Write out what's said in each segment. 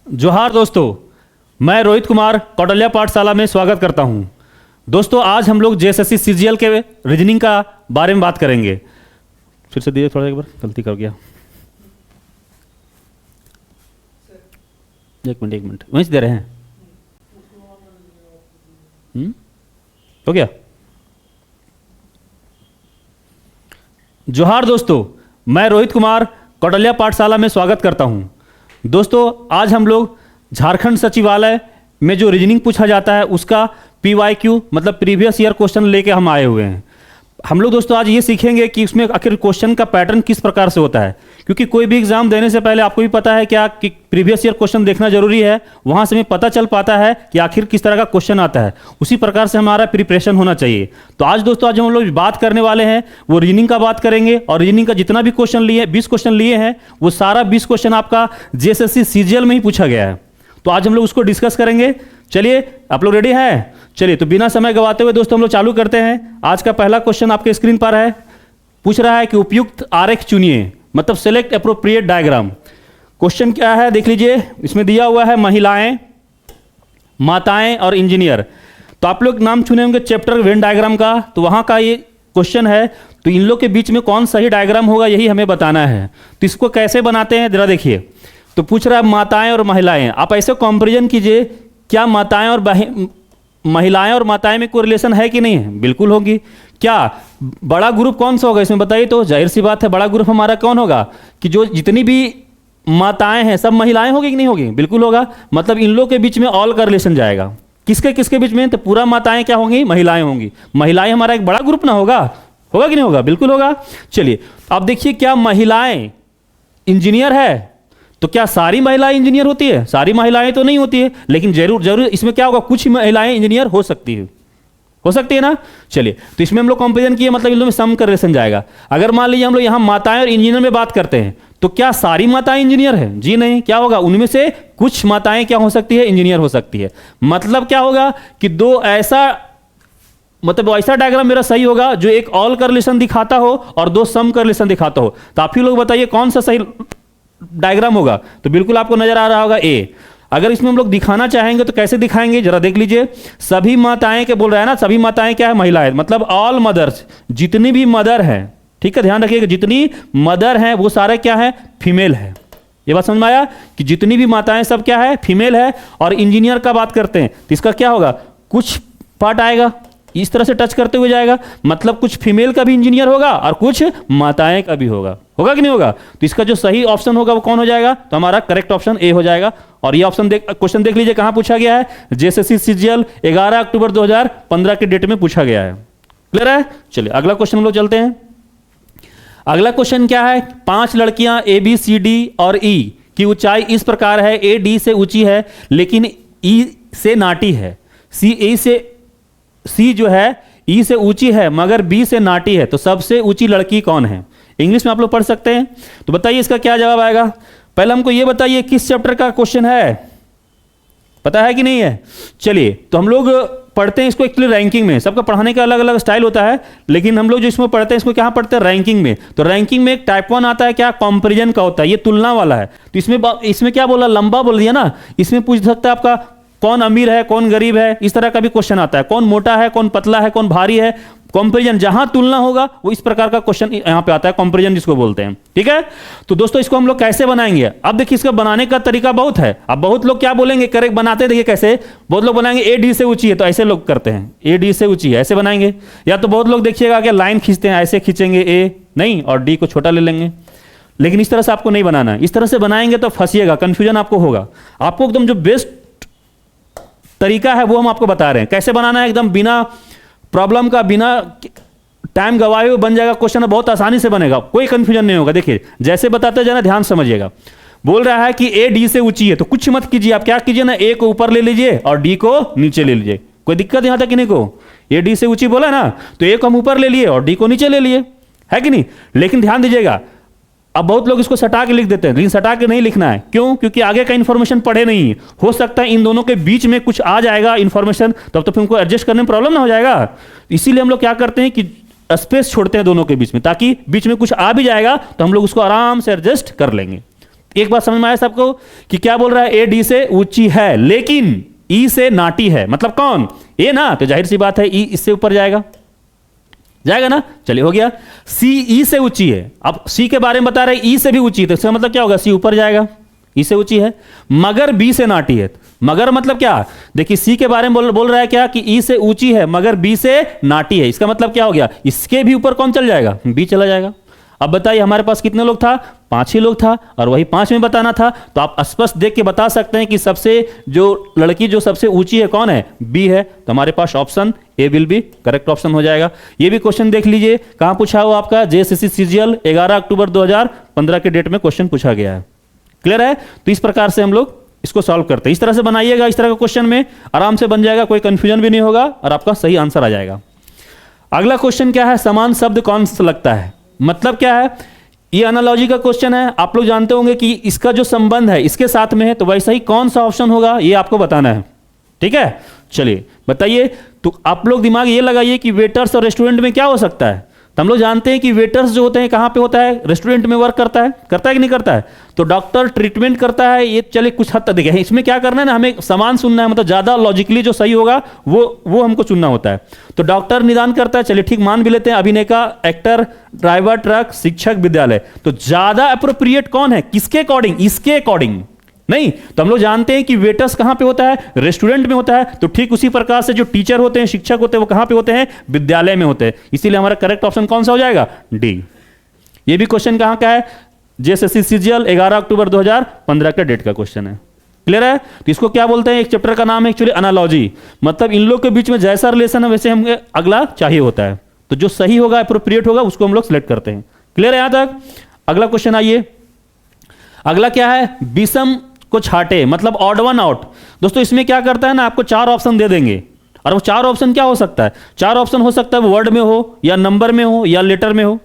जोहार दोस्तों, मैं रोहित कुमार कौटल्या पाठशाला में स्वागत करता हूं। दोस्तों, आज हम लोग जेएसएससी सीजीएल के रीजनिंग का बारे में बात करेंगे। फिर से दिए थोड़ा, एक बार गलती कर गया। एक मिनट वहीं से दे रहे हैं। हो गया। जोहार दोस्तों, मैं रोहित कुमार कौटल्या पाठशाला में स्वागत करता हूं। दोस्तों, आज हम लोग झारखंड सचिवालय में जो रीजनिंग पूछा जाता है उसका पीवाईक्यू मतलब प्रीवियस ईयर क्वेश्चन लेके हम आए हुए हैं। हम लोग दोस्तों आज ये सीखेंगे कि उसमें आखिर क्वेश्चन का पैटर्न किस प्रकार से होता है, क्योंकि कोई भी एग्जाम देने से पहले आपको भी पता है क्या कि प्रीवियस ईयर क्वेश्चन देखना जरूरी है। वहां से हमें पता चल पाता है कि आखिर किस तरह का क्वेश्चन आता है, उसी प्रकार से हमारा प्रिपरेशन होना चाहिए। तो आज दोस्तों, आज हम लोग बात करने वाले हैं वो रीजनिंग का बात करेंगे, और रीजनिंग का जितना भी क्वेश्चन लिए 20 क्वेश्चन लिए हैं वो सारा 20 क्वेश्चन आपका जेएसएससी सीजीएल में ही पूछा गया है। तो आज हम लोग उसको डिस्कस करेंगे। चलिए, आप लोग रेडी हैं? चलिए, तो बिना समय गवाते हुए दोस्तों हम लोग चालू करते हैं। आज का पहला क्वेश्चन आपके स्क्रीन पर है। पूछ रहा है कि उपयुक्त आरेख चुनिए, मतलब सेलेक्ट एप्रोप्रिएट डायग्राम। क्वेश्चन क्या है देख लीजिए। इसमें दिया हुआ है महिलाएं, माताएं और इंजीनियर। तो आप लोग नाम चुने होंगे चैप्टर वेन डायग्राम का, तो वहां का ये क्वेश्चन है। तो इन लोग के बीच में कौन सही डायग्राम होगा यही हमें बताना है। तो इसको कैसे बनाते हैं जरा देखिए। तो पूछ रहा है माताएं और महिलाएं। आप ऐसे कंपैरिजन कीजिए, क्या माताएं और महिलाएं और माताएं में कोई रिलेशन है कि नहीं है? बिल्कुल होगी। क्या बड़ा ग्रुप कौन सा होगा इसमें बताइए? तो जाहिर सी बात है, बड़ा ग्रुप हमारा कौन होगा कि जो जितनी भी माताएं हैं सब महिलाएं होगी कि नहीं होगी? बिल्कुल होगा। मतलब इन लोग के बीच में ऑल का रिलेशन जाएगा। किसके किसके बीच में? तो पूरा माताएं क्या होंगी? महिलाएं होंगी। महिलाएं हमारा एक बड़ा ग्रुप ना होगा? होगा कि नहीं होगा? बिल्कुल होगा। चलिए, अब देखिए, क्या महिलाएं इंजीनियर है? तो क्या सारी महिलाएं इंजीनियर होती है? सारी महिलाएं तो नहीं होती है, लेकिन जरूर जरूर इसमें क्या होगा, कुछ महिलाएं इंजीनियर हो सकती है ना। चलिए, तो इसमें हम लोग कंपेरिजन किए, मतलब इन लोगों में सम का रिलेशन जाएगा। अगर मान लीजिए हम लोग यहाँ माताएं और इंजीनियर में बात करते हैं, तो क्या सारी माताएं इंजीनियर है? जी नहीं। क्या होगा, उनमें से कुछ माताएं क्या हो सकती है? इंजीनियर हो सकती है। मतलब क्या होगा कि दो ऐसा डायग्राम मेरा सही होगा जो एक ऑल का रिलेशन दिखाता हो और दो सम का रिलेशन दिखाता हो। तो आप ही लोग बताइए कौन सा सही डायग्राम होगा? तो बिल्कुल आपको नजर आ रहा होगा ए। अगर इसमें हम लोग दिखाना चाहेंगे तो कैसे दिखाएंगे जरा देख लीजिए। सभी माताएं के बोल रहा है ना, सभी माताएं क्या है? महिला है। मतलब ऑल मदर्स, जितनी भी मदर है, ठीक है, ध्यान रखिएगा, जितनी मदर हैं वो सारे क्या है? फीमेल है। ये बात समझ में आया कि जितनी भी माताएं सब क्या है? फीमेल है। और इंजीनियर का बात करते हैं तो इसका क्या होगा? कुछ पार्ट आएगा इस तरह से टच करते हुए जाएगा, मतलब कुछ फीमेल का भी इंजीनियर होगा और कुछ माताएं का भी होगा कि नहीं होगा? तो इसका जो सही ऑप्शन होगा वो कौन हो जाएगा? तो हमारा करेक्ट ऑप्शन ए हो जाएगा। और ये ऑप्शन क्वेश्चन देख लीजिए कहां पूछा गया है? जेएसएससी सीजीएल 11 अक्टूबर 2015 के डेट में पूछा गया है। क्लियर है? चलिए अगला क्वेश्चन हम लोग चलते हैं। अगला क्वेश्चन क्या है? 5 लड़कियां ए बी सी डी और ई की ऊंचाई इस प्रकार है। ए डी से ऊंची है लेकिन ई से नाटी है। सी जो है ई से ऊंची है मगर बी से नाटी है। तो सबसे ऊंची लड़की कौन है? इंग्लिश में आप लोग पढ़ सकते हैं। तो बताइए इसका क्या जवाब आएगा। पहले हमको यह बताइए किस चैप्टर का क्वेश्चन है, पता है कि नहीं है? चलिए, तो हम लोग पढ़ते हैं इसको एक्चुअली रैंकिंग में। सबका पढ़ाने का अलग अलग स्टाइल होता है, लेकिन हम लोग जो इसमें पढ़ते हैं इसको क्या पढ़ते हैं? रैंकिंग में। तो रैंकिंग में एक टाइप 1 आता है, क्या? कंपैरिजन का होता है, ये तुलना वाला है। तो इसमें क्या बोला? लंबा बोल दिया ना। इसमें पूछ सकता है आपका कौन अमीर है, कौन गरीब है, इस तरह का भी क्वेश्चन आता है। कौन मोटा है, कौन पतला है, कौन भारी है। कंपैरिजन, जहां तुलना होगा वो इस प्रकार का क्वेश्चन यहां पे आता है, कंपैरिजन जिसको बोलते हैं। ठीक है, तो दोस्तों इसको हम लोग कैसे बनाएंगे? अब देखिए, इसका बनाने का तरीका बहुत है। अब बहुत लोग क्या बोलेंगे, करेक्ट बनाते देखिए कैसे। बहुत लोग बनाएंगे ए डी से ऊंची है, तो ऐसे लोग करते हैं, ए डी से ऊंची है ऐसे बनाएंगे। या तो बहुत लोग देखिएगा कि लाइन खींचते हैं, ऐसे खींचेंगे ए नहीं और डी को छोटा ले लेंगे। लेकिन इस तरह से आपको नहीं बनाना है। इस तरह से बनाएंगे तो फंसिएगा, कंफ्यूजन आपको होगा। आपको एकदम जो बेस्ट तरीका है वो हम आपको बता रहे हैं कैसे बनाना है। एकदम बिना प्रॉब्लम का, बिना टाइम गवाए हुए बन जाएगा क्वेश्चन, बहुत आसानी से बनेगा, कोई कंफ्यूजन नहीं होगा। देखिए जैसे बताते जाना, ध्यान समझिएगा। बोल रहा है कि ए डी से ऊंची है, तो कुछ मत कीजिए, आप क्या कीजिए ना, ए को ऊपर ले लीजिए और डी को नीचे ले लीजिए। कोई दिक्कत यहां तक कि नहीं को? ए डी से ऊंची बोला ना, तो ए को हम ऊपर ले लिए और डी को नीचे ले लिए, है कि नहीं? लेकिन ध्यान दीजिएगा, अब बहुत लोग इसको सटा के लिख देते हैं, लेकिन सटा के नहीं लिखना है। क्यों? क्योंकि आगे का इंफॉर्मेशन पढ़े नहीं। हो सकता है इन दोनों के बीच में कुछ आ जाएगा इंफॉर्मेशन, तब तो फिर उनको एडजस्ट करने में प्रॉब्लम ना हो जाएगा। इसीलिए हम लोग क्या करते हैं कि स्पेस छोड़ते हैं दोनों के बीच में, ताकि बीच में कुछ आ भी जाएगा तो हम लोग उसको आराम से एडजस्ट कर लेंगे। एक बात समझ में आया सबको कि क्या बोल रहा है, ए डी से ऊंची है लेकिन ई से नाटी है, मतलब कौन, ए ना, तो जाहिर सी बात है ई इससे ऊपर जाएगा, जाएगा ना। चलिए हो गया। सी ई से ऊंची है, अब सी के बारे में बता रहे ई से भी ऊंची है, तो इसका मतलब क्या होगा, सी ऊपर जाएगा, ई से ऊंची है, मगर बी से नाटी है। मगर मतलब क्या, देखिए सी के बारे में बोल रहा है क्या कि ई से ऊंची है मगर बी से नाटी है, इसका मतलब क्या हो गया, इसके भी ऊपर कौन चल जाएगा, बी चला जाएगा। अब बताइए हमारे पास कितने लोग था, 5 ही लोग था और वही 5 में बताना था, तो आप स्पष्ट देख के बता सकते हैं कि सबसे जो लड़की जो सबसे ऊंची है कौन है, बी है, तो हमारे पास option A will be correct option हो जाएगा। ये भी क्वेश्चन देख लीजिए कहां पूछा हुआ आपका, जेएसएससी सीजीएल 11 अक्टूबर 2015 के डेट में क्वेश्चन पूछा गया है। क्लियर है, तो इस प्रकार से हम लोग इसको सॉल्व करते हैं, इस तरह से बनाइएगा, इस तरह का क्वेश्चन में आराम से बन जाएगा, कोई कंफ्यूजन भी नहीं होगा और आपका सही आंसर आ जाएगा। अगला क्वेश्चन क्या है, समान शब्द कौन सा लगता है, मतलब क्या है, ये एनालॉजी का क्वेश्चन है, आप लोग जानते होंगे कि इसका जो संबंध है इसके साथ में है, तो वैसा ही कौन सा ऑप्शन होगा ये आपको बताना है, ठीक है। चलिए बताइए, तो आप लोग दिमाग ये लगाइए कि वेटर्स और रेस्टोरेंट में क्या हो सकता है, तो हम लोग जानते हैं कि वेटर्स जो होते हैं कहाँ पे होता है, रेस्टोरेंट में वर्क करता है कि नहीं करता है, तो डॉक्टर ट्रीटमेंट करता है, ये चलिए कुछ हद तक देखें, इसमें क्या करना है ना, हमें समान सुनना है, मतलब ज़्यादा लॉजिकली जो सही होगा वो हमको चुनना होता है। तो डॉक्टर निदान करता है, चलिए ठीक मान भी लेते हैं, अभिनेता, एक्टर, ड्राइवर ट्रक, शिक्षक, विद्यालय, तो ज़्यादा अप्रोप्रिएट कौन है, किसके अकॉर्डिंग, इसके अकॉर्डिंग नहीं, तो हम लोग जानते हैं कि वेटर्स कहां पे होता है, रेस्टोरेंट में होता है, तो ठीक उसी प्रकार से जो टीचर होते हैं, शिक्षक होते हैं, वो कहां पे होते हैं, विद्यालय में होते हैं, इसीलिए हमारा करेक्ट ऑप्शन कौन सा हो जाएगा, डी। ये भी क्वेश्चन कहां का है, जेएसएससी सीजीएल 11 अक्टूबर 2015 का डेट का क्वेश्चन है। क्लियर है, तो इसको क्या बोलते हैं, एक चैप्टर का नाम है एक्चुअली एनालॉजी, मतलब इन लोग के बीच में जैसा रिलेशन है वैसे हमें अगला चाहिए होता है, तो जो सही होगा अप्रोप्रिएट होगा उसको हम लोग सिलेक्ट करते हैं। क्लियर है यहां तक। अगला क्वेश्चन आइए, अगला क्या है, विषम को छाटे, मतलब ऑड वन आउट। दोस्तों इसमें क्या करता है ना, आपको 4 ऑप्शन दे देंगे, और वो 4 ऑप्शन क्या हो सकता है, 4 ऑप्शन हो सकता है वो वर्ड में हो या नंबर में हो या लेटर में हो,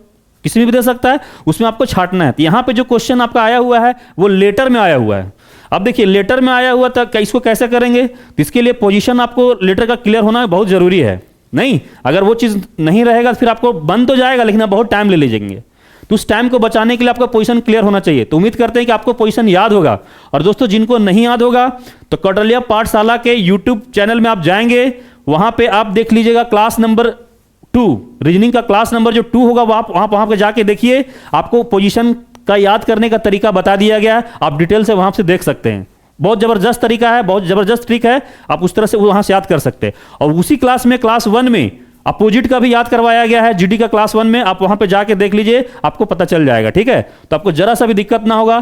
किसी में भी दे सकता है, उसमें आपको छाटना है। तो यहां पे जो क्वेश्चन आपका आया हुआ है वो लेटर में आया हुआ है। अब देखिए लेटर में आया हुआ था, इसको कैसे करेंगे, तो इसके लिए पोजीशन आपको लेटर का क्लियर होना बहुत जरूरी है, नहीं अगर वो चीज नहीं रहेगा फिर आपको बन तो जाएगा लेकिन आप बहुत टाइम ले लीजिएंगे, तो उस टाइम को बचाने के लिए आपका पोजीशन क्लियर होना चाहिए। तो उम्मीद करते हैं कि आपको पोजीशन याद होगा, और दोस्तों जिनको नहीं याद होगा तो कौटिल्य पाठशाला के यूट्यूब चैनल में आप जाएंगे, वहां पे आप देख लीजिएगा क्लास नंबर 2, रीजनिंग का क्लास नंबर जो 2 होगा वहां पे जाके देखिए, आपको पोजीशन का याद करने का तरीका बता दिया गया है, आप डिटेल से वहां से देख सकते हैं। बहुत जबरदस्त तरीका है, बहुत जबरदस्त ट्रिक है, आप उस तरह से वहां से याद कर सकते हैं। और उसी क्लास में क्लास 1 में अपोजिट का भी याद करवाया गया है, जीडी का क्लास 1 में, आप वहां पे जाके देख लीजिए, आपको पता चल जाएगा, ठीक है। तो आपको जरा सा भी दिक्कत ना होगा,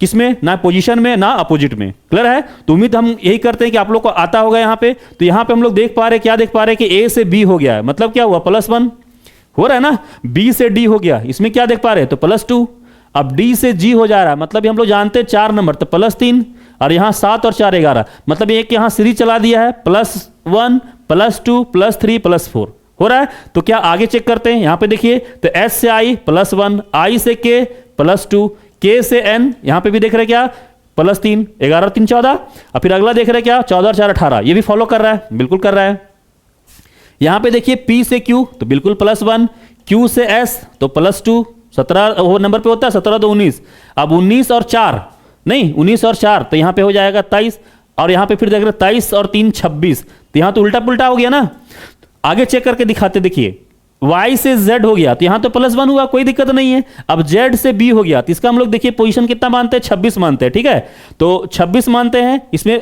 किसमें, ना पोजीशन में ना अपोजिट में। क्लियर है, तो उम्मीद हम यही करते हैं कि आप लोग को आता होगा यहाँ पे। तो यहाँ पे हम लोग देख पा रहे, क्या देख पा रहे कि ए से बी हो गया है, मतलब क्या हुआ, +1 हो रहा है ना, बी से डी हो गया, इसमें क्या देख पा रहे हैं, तो +2, अब डी से जी हो जा रहा है, मतलब हम लोग जानते हैं 4 नंबर, तो +3, और यहाँ 7 और 4 11, मतलब एक यहाँ सीरीज चला दिया है, +1 +2 +3 +4 हो रहा है। तो क्या आगे चेक करते हैं, यहां पे देखिए, तो एस से आई +1, आई से के +2, के से एन, यहां पे भी देख रहे क्या, +3, 11 3 14, और फिर अगला देख रहे क्या, 14 4 18, ये भी फॉलो कर रहा है, बिल्कुल कर रहा है। यहां पे देखिए पी से क्यू, तो बिल्कुल +1, क्यू से एस तो +2, 17 वो नंबर पे होता है, 17 2 19, अब 19 और 4 नहीं, 19 और 4 तो यहां पे हो जाएगा 23, और यहां पे फिर देख रहे 23 और 3 26, तो यहां तो उल्टा पुल्टा हो गया ना। आगे चेक करके दिखाते, देखिए y से z हो गया, तो यहां तो +1 हुआ, कोई दिक्कत नहीं है। अब z से b हो गया, तो इसका हम लोग देखिए पोजीशन कितना मानते हैं, 26 मानते हैं, ठीक है। तो 26 मानते हैं, इसमें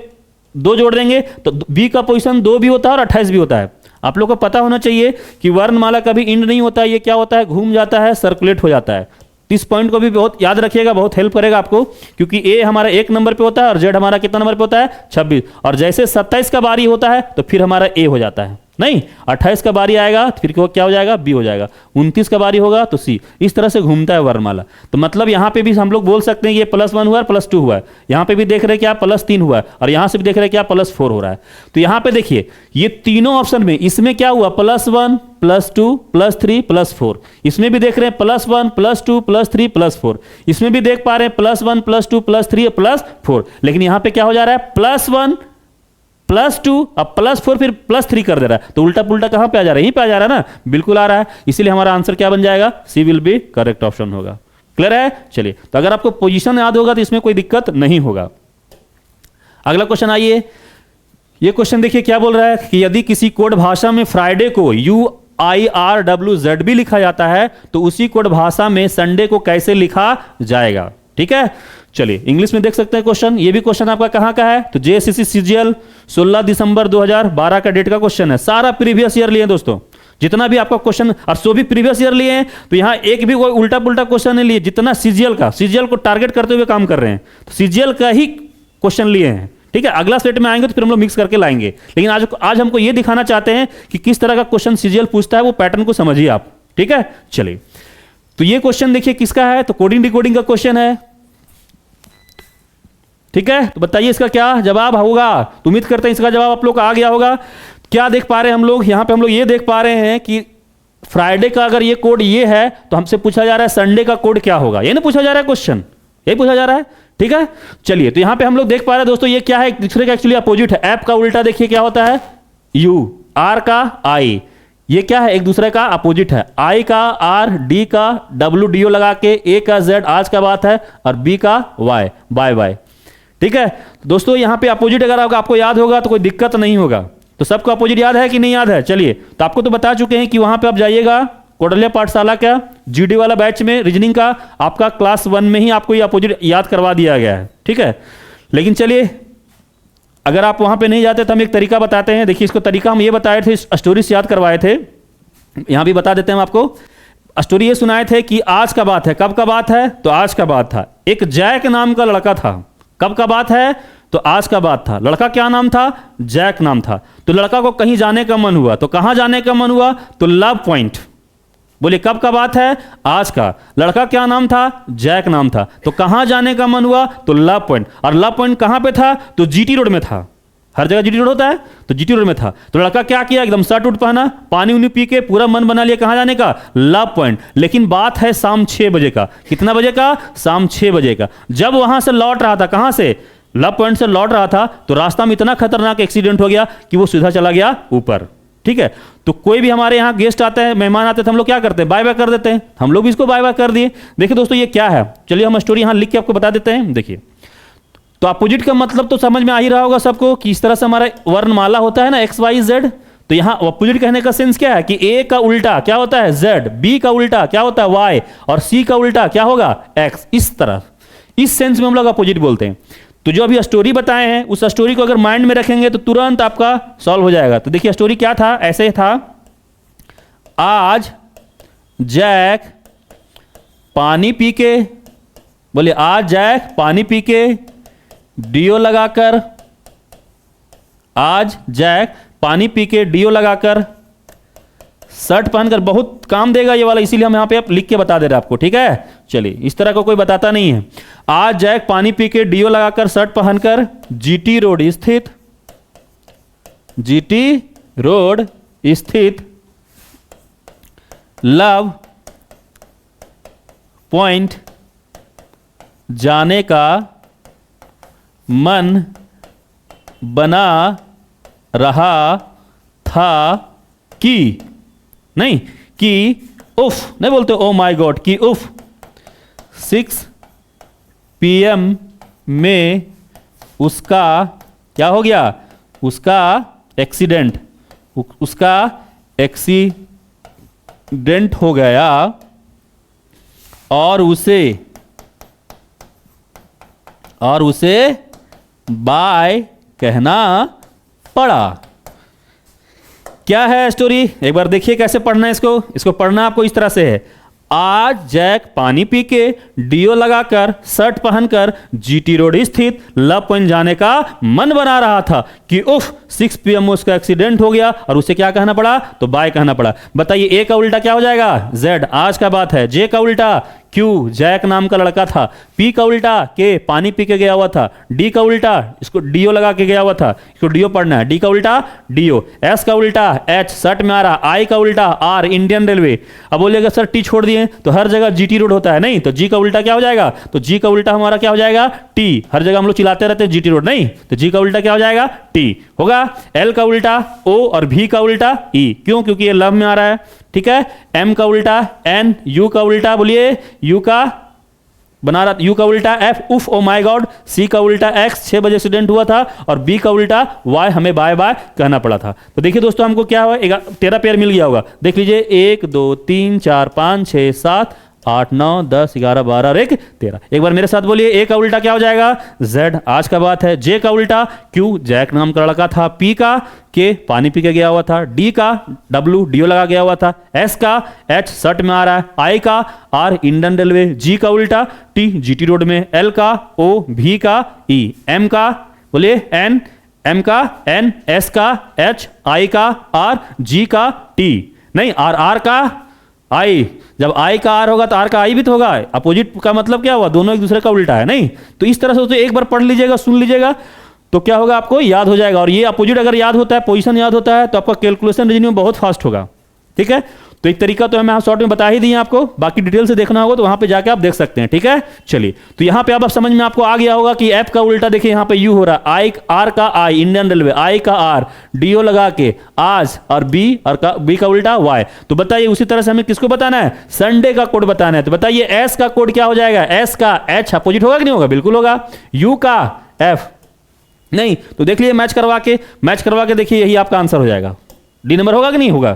2 जोड़ देंगे तो b का पोजीशन 2 भी होता है और 28 भी होता है। आप लोग को पता होना चाहिए कि वर्णमाला कभी इंड नहीं होता है, ये क्या होता है, घूम जाता है, सर्कुलेट हो जाता है। इस पॉइंट को भी बहुत याद रखिएगा, बहुत हेल्प करेगा आपको, क्योंकि ए हमारा 1 नंबर पे होता है और जेड हमारा कितना नंबर पे होता है, 26, और जैसे 27 का बारी होता है तो फिर हमारा ए हो जाता है, नहीं 28 का बारी आएगा तो फिर क्या हो जाएगा, बी हो जाएगा, 29 का बारी होगा तो सी, इस तरह से घूमता है वर्णमाला। तो मतलब यहाँ पे भी हम लोग बोल सकते हैं ये +1 हुआ है, +2 हुआ है, यहाँ पे भी देख रहे क्या +3 हुआ है, और यहाँ से भी देख रहे क्या +4 हो रहा है। तो यहाँ पे देखिए ये तीनों ऑप्शन में, इसमें क्या हुआ, +1 +2 +3 +4, इसमें भी देख रहे हैं +1 +2 +3 +4, इसमें भी देख पा रहे हैं +1 +2 +3 +4, लेकिन यहाँ पे क्या हो जा रहा है, +1 +2 अब +4 फिर +3 कर दे रहा है, तो उल्टा पुल्टा कहां पे आ जा रहा है, यहीं पे आ जा रहा है ना, बिल्कुल आ रहा है। इसीलिए हमारा आंसर क्या बन जाएगा, सी विल बी करेक्ट ऑप्शन होगा। क्लियर है? चलिए, तो अगर आपको पोजीशन याद होगा तो इसमें कोई दिक्कत नहीं होगा। अगला क्वेश्चन आइए, ये क्वेश्चन देखिए क्या बोल रहा है कि यदि किसी कोड भाषा में फ्राइडे को UIRWZ भी लिखा जाता है तो उसी कोड भाषा में संडे को कैसे लिखा जाएगा? ठीक है, चलिए इंग्लिश में देख सकते हैं क्वेश्चन। ये भी क्वेश्चन आपका कहां का है? तो JSSC CGL 16 दिसंबर 2012 का डेट का क्वेश्चन है। सारा प्रीवियस ईयर लिए हैं दोस्तों, जितना भी आपका क्वेश्चन, और सो भी प्रीवियस ईयर लिए हैं, तो यहां एक भी कोई उल्टा पुल्टा क्वेश्चन नहीं लिए। जितना CGL को टारगेट करते हुए काम कर रहे हैं, तो CGL का ही क्वेश्चन लिए हैं। ठीक है, अगला सेट में आएंगे तो फिर हम लोग मिक्स करके लाएंगे, लेकिन आज हमको ये दिखाना चाहते हैं कि किस तरह का क्वेश्चन CGL पूछता है, वो पैटर्न को समझिए आप। ठीक है, चलिए, तो ये क्वेश्चन देखिए किसका है? तो कोडिंग डिकोडिंग का क्वेश्चन है। ठीक है, तो बताइए इसका क्या जवाब होगा? तो उम्मीद करते हैं इसका जवाब आप लोग का आ गया होगा। क्या देख पा रहे हैं हम लोग यहां पे? हम लोग ये देख पा रहे हैं कि फ्राइडे का अगर ये कोड ये है तो हमसे पूछा जा रहा है संडे का कोड क्या होगा। ये ना पूछा जा रहा है क्वेश्चन, यही पूछा जा रहा है। ठीक है, चलिए, तो यहां पे हम लोग देख पा रहे हैं दोस्तों, ये क्या है? एक दूसरे का एक्चुअली अपोजिट है। ऐप का उल्टा देखिए क्या होता है? U, R का I। ये क्या है? एक दूसरे का अपोजिट है। I का R, D का W, DO लगा के, A का Z आज का बात है, और B का Y, बाय। ठीक है दोस्तों, यहां पे अपोजिट अगर आपको याद होगा तो कोई दिक्कत नहीं होगा। तो सबको अपोजिट याद है कि नहीं याद है? चलिए, तो आपको तो बता चुके हैं कि वहां पे आप जाइएगा कोटल्या पाठशाला का GD वाला बैच में, रीजनिंग का आपका क्लास 1 में ही आपको ये अपोजिट याद करवा दिया गया है। ठीक है, लेकिन चलिए, अगर आप वहां पे नहीं जाते तो हम एक तरीका बताते हैं। देखिए, इसको तरीका हम ये बताए थे, स्टोरी से याद करवाए थे, यहां भी बता देते हैं हम आपको। स्टोरी ये सुनाए थे कि आज का बात है। कब का बात है? तो आज का बात था। एक जैक नाम का लड़का था। कब का बात है? तो आज का बात था। लड़का क्या नाम था? जैक नाम था। तो लड़का को कहीं जाने का मन हुआ। तो कहां जाने का मन हुआ? तो लव पॉइंट। बोले कब का बात है? आज का। लड़का क्या नाम था? जैक नाम था। तो कहां जाने का मन हुआ? तो लव पॉइंट। और लव पॉइंट कहां पे था? तो GT रोड में था। हर जगह GT रोड होता है, तो GT रोड में था। तो लड़का क्या किया? एकदम शर्ट उठ पहना, पानी उनी पी के पूरा मन बना लिया कहां जाने का? Love point. लेकिन बात है शाम 6 बजे का। कितना बजे का? शाम 6 बजे का। जब वहां से लौट रहा था, कहां से? लव पॉइंट से लौट रहा था, तो रास्ता में इतना खतरनाक एक्सीडेंट हो गया कि वो सीधा चला गया ऊपर। ठीक है, तो कोई भी हमारे यहाँ गेस्ट आते हैं, मेहमान आते हैं, तो हम लोग क्या करते हैं? बाय बाय कर देते हैं। हम लोग भी इसको बाय बाय कर दिए। देखिए दोस्तों, ये क्या है? चलिए हम स्टोरी यहाँ लिख के आपको बता देते हैं। देखिए, तो अपोजिट का मतलब तो समझ में आ ही रहा होगा सबको कि इस तरह से हमारा वर्णमाला होता है ना, XYZ। तो यहां अपोजिट कहने का सेंस क्या है कि A का उल्टा क्या होता है? Z, B का उल्टा क्या होता है? Y, और C का उल्टा क्या होगा? X। इस तरह, इस सेंस में हम लोग अपोजिट बोलते हैं। तो जो अभी स्टोरी बताए हैं, उस स्टोरी को अगर माइंड में रखेंगे तो तुरंत आपका सॉल्व हो जाएगा। तो देखिए स्टोरी क्या था? ऐसे था, आज जैक पानी पी के, बोले आज जैक पानी पी के DO लगाकर, आज जैक पानी पी के DO लगाकर, शर्ट पहनकर, बहुत काम देगा ये वाला, इसीलिए हम यहां पे लिख के बता दे रहे हैं आपको। ठीक है, चलिए, इस तरह का कोई बताता नहीं है। आज जैक पानी पी के DO लगाकर, शर्ट पहनकर GT रोड स्थित, GT रोड स्थित लव पॉइंट जाने का मन बना रहा था कि, नहीं कि उफ नहीं बोलते, ओ माय गॉड, कि उफ 6 PM में उसका क्या हो गया? उसका एक्सीडेंट, उसका एक्सीडेंट हो गया और उसे बाय कहना पड़ा। क्या है स्टोरी? एक बार देखिए कैसे पढ़ना है इसको पढ़ना आपको इस तरह से है। आज जैक पानी पी के DO लगाकर, शर्ट पहनकर GT रोड स्थित लव पॉइंट जाने का मन बना रहा था कि उफ 6 PM में उसका एक्सीडेंट हो गया और उसे क्या कहना पड़ा? तो बाय कहना पड़ा। बताइए, A का उल्टा क्या हो जाएगा? Z, आज का बात है। J का उल्टा Q, जैक नाम का लड़का था। P का उल्टा K, पानी पी के गया हुआ था। D का उल्टा, इसको DO लगा के गया हुआ था, इसको DO पढ़ना है। D का उल्टा DO। S का उल्टा H, शर्ट में आ रहा। I का उल्टा R, इंडियन रेलवे। अब बोलिएगा सर T छोड़ दिए तो हर जगह GT रोड होता है, नहीं? तो G का उल्टा क्या हो जाएगा? तो G का उल्टा हमारा क्या हो जाएगा? T। हर जगह हम लोग चिल्लाते रहते हैं GT रोड, नहीं? तो G का उल्टा क्या हो जाएगा? T होगा। L का उल्टा O और V का उल्टा E। क्यों? क्योंकि ये लव में आ रहा है। ठीक है, M का उल्टा N, U का उल्टा बोलिए U का बना रहा, यू का उल्टा एफ उफ ओ माय गॉड, सी का उल्टा एक्स 6 बजे एक्सीडेंट हुआ था, और बी का उल्टा वाई हमें बाय बाय कहना पड़ा था। तो देखिए दोस्तों हमको क्या हुआ, 13 पेयर मिल गया होगा। देख लीजिए 1 2 3 4 5 6 7 8 9 10 11 12 और 1 13। एक बार मेरे साथ बोलिए, ए का उल्टा क्या हो जाएगा, जेड, आज का बात है। जे का उल्टा क्यू, जैक नाम का लड़का था। पी का के, पानी पी के गया हुआ था। डी का डब्लू, डीओ लगा गया हुआ था। एस का एच, शर्ट में आ रहा है। आई का आर, इंडियन रेलवे। जी का उल्टा टी, जीटी रोड में। एल का ओ, भी का ई। एम का बोलिए एन, एम का एन। एस का एच, आई का आर, जी का टी, नहीं आर का आई। जब आई का आर होगा तो आर का आई भी तो होगा। अपोजिट का मतलब क्या हुआ, दोनों एक दूसरे का उल्टा है, नहीं। तो इस तरह से तो एक बार पढ़ लीजिएगा, सुन लीजिएगा, तो क्या होगा, आपको याद हो जाएगा। और ये अपोजिट अगर याद होता है, पोजीशन याद होता है, तो आपका कैलकुलेशन रीजनिंग में बहुत फास्ट होगा। ठीक है, तो एक तरीका तो हमें शॉर्ट में बता ही दिए आपको, बाकी डिटेल से देखना होगा तो वहां पे जाके आप देख सकते हैं। ठीक है, चलिए, तो यहां पे अब समझ में आपको आ गया होगा कि एफ का उल्टा देखिए यहां पे यू हो रहा है, आई आर का आई, इंडियन रेलवे। आई का आर, डीओ लगा के आज, और बी और बी का उल्टा वाई। तो बताइए उसी तरह से हमें किसको बताना है, संडे का कोड बताना है। तो बताइए एस का कोड क्या हो जाएगा, एस का एच अपोजिट होगा कि नहीं होगा, बिल्कुल होगा। यू का एफ नहीं, तो देख लीजिए मैच करवा के देखिए, यही आपका आंसर हो जाएगा। डी नंबर होगा कि नहीं होगा।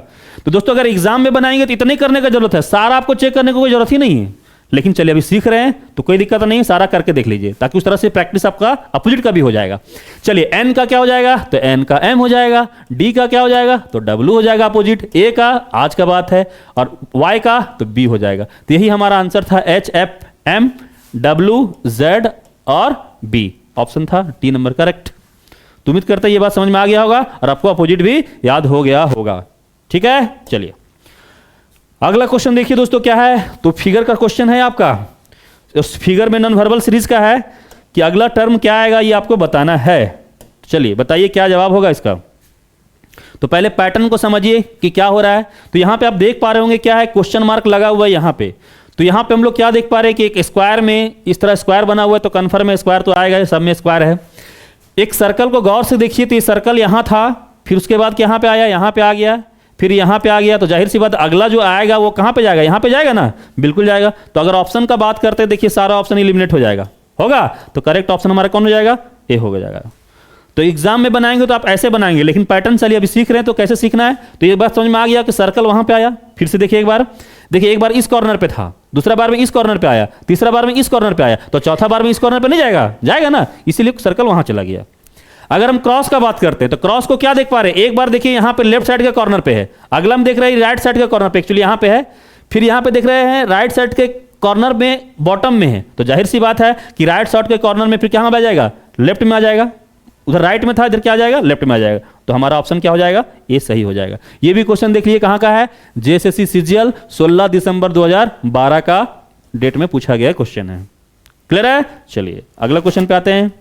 तो दोस्तों अगर एग्जाम में बनाएंगे तो इतने करने का जरूरत है, सारा आपको चेक करने की कोई जरूरत ही नहीं है। लेकिन चलिए अभी सीख रहे हैं तो कोई दिक्कत नहीं है, सारा करके देख लीजिए, ताकि उस तरह से प्रैक्टिस आपका अपोजिट का भी हो जाएगा। चलिए एन का क्या हो जाएगा, तो एन का एम हो जाएगा। डी का क्या हो जाएगा, तो डब्ल्यू हो जाएगा अपोजिट। ए का आज का बात है, और वाई का तो बी हो जाएगा। तो यही हमारा आंसर था, H F M W Z और बी, ऑप्शन था डी नंबर करेक्ट। तो उम्मीद करते हैं ये बात समझ में आ गया होगा और आपको अपोजिट भी याद हो गया होगा। ठीक है, चलिए अगला क्वेश्चन देखिए दोस्तों क्या है, तो फिगर का क्वेश्चन है आपका। उस फिगर में नॉन वर्बल सीरीज का है कि अगला टर्म क्या आएगा ये आपको बताना है। चलिए बताइए क्या जवाब होगा इसका। तो पहले पैटर्न को समझिए कि क्या हो रहा है। तो यहां पे आप देख पा रहे होंगे क्या है, क्वेश्चन मार्क लगा हुआ है यहां पे। तो यहां पे हम लोग क्या देख पा रहे हैं कि एक स्क्वायर में इस तरह स्क्वायर बना हुआ है, तो कन्फर्म है स्क्वायर तो आएगा, सब में स्क्वायर है। एक सर्कल को गौर से देखिए, तो ये सर्कल यहां था, फिर उसके बाद यहां पे आया, यहां पे आ गया, फिर यहां पे आ गया। तो जाहिर सी बात अगला जो आएगा वो कहां पे जाएगा, यहां पे जाएगा ना, बिल्कुल जाएगा। तो अगर ऑप्शन का बात करते हैं, देखिए सारा ऑप्शन एलिमिनेट हो जाएगा, होगा। तो करेक्ट ऑप्शन हमारा कौन हो जाएगा, ए हो जाएगा। तो एग्जाम में बनाएंगे तो आप ऐसे बनाएंगे, लेकिन पैटर्न चलिए अभी सीख रहे हैं तो कैसे सीखना है। तो ये बात समझ में आ गया कि सर्कल वहां पे आया, फिर से देखिए एक बार, देखिए एक बार इस कॉर्नर पे था, दूसरा बार में इस कॉर्नर पे आया, तीसरा बार में इस कॉर्नर पे आया, तो चौथा बार में इस कॉर्नर पे नहीं जाएगा, जाएगा ना, इसीलिए सर्कल वहां चला गया। अगर हम क्रॉस का बात करते हैं तो क्रॉस को क्या देख पा रहे हैं, एक बार देखिए यहां पे लेफ्ट साइड के कॉर्नर पे है, अगला हम देख रहे हैं राइट साइड के कॉर्नर पे, एक्चुअली यहां पे है, फिर यहां पे देख रहे हैं राइट साइड के कॉर्नर में बॉटम में है। तो जाहिर सी बात है कि राइट साइड के कॉर्नर में फिर क्या आ जाएगा, लेफ्ट में आ जाएगा। उधर राइट में था, इधर क्या आ जाएगा, लेफ्ट में आ जाएगा। तो हमारा ऑप्शन क्या हो जाएगा, ये सही हो जाएगा। ये भी क्वेश्चन देख लीजिए कहां का है, जेएसएससी सीजीएल 16 दिसंबर 2012 का डेट में पूछा गया क्वेश्चन है। क्लियर है। चलिए अगला क्वेश्चन पे आते हैं।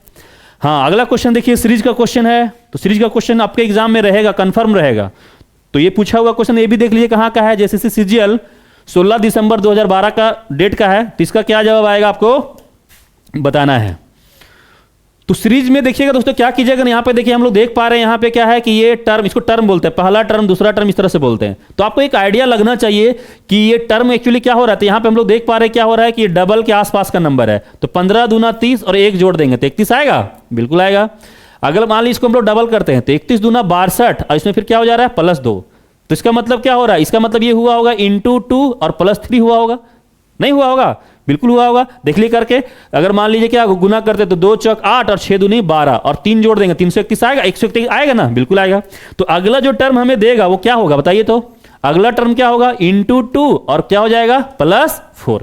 हाँ, अगला क्वेश्चन देखिए सीरीज का क्वेश्चन है। तो सीरीज का क्वेश्चन आपके एग्जाम में रहेगा, कंफर्म रहेगा। तो ये पूछा हुआ क्वेश्चन ये भी देख लीजिए कहां का है, जेएसएससी सीजीएल 16 दिसंबर 2012 का डेट का है। तो इसका क्या जवाब आएगा आपको बताना है। तो सीरीज में देखिएगा दोस्तों क्या कीजिएगा, यहाँ पे देखिए हम लोग देख पा रहे हैं यहाँ पे क्या है कि ये टर्म, इसको टर्म बोलते हैं, पहला टर्म दूसरा टर्म इस तरह से बोलते हैं। तो आपको एक आइडिया लगना चाहिए कि ये टर्म एक्चुअली क्या हो रहा है। तो यहाँ पे हम लोग देख पा रहे हैं क्या हो रहा है कि ये डबल के आसपास का नंबर है। तो 15 दूना 30 और 1 जोड़ देंगे तो 31 आएगा, बिल्कुल आएगा। अगर मान लीजिए इसको हम लोग डबल करते हैं तो 31 दूना 62 और इसमें फिर क्या हो जा रहा है +2। तो इसका मतलब क्या हो रहा है, इसका मतलब ये हुआ होगा ×2 और +3 हुआ होगा, नहीं हुआ होगा, बिल्कुल हुआ होगा। देख लीजिए करके, अगर मान लीजिए क्या गुना करते तो 2 चौक 8 और 6 दूनी 12 और 3 जोड़ देंगे 331 आएगा, 131 आएगा ना, बिल्कुल आएगा। तो अगला जो टर्म हमें देगा वो क्या होगा बताइए। तो अगला टर्म क्या होगा, ×2 और क्या हो जाएगा +4,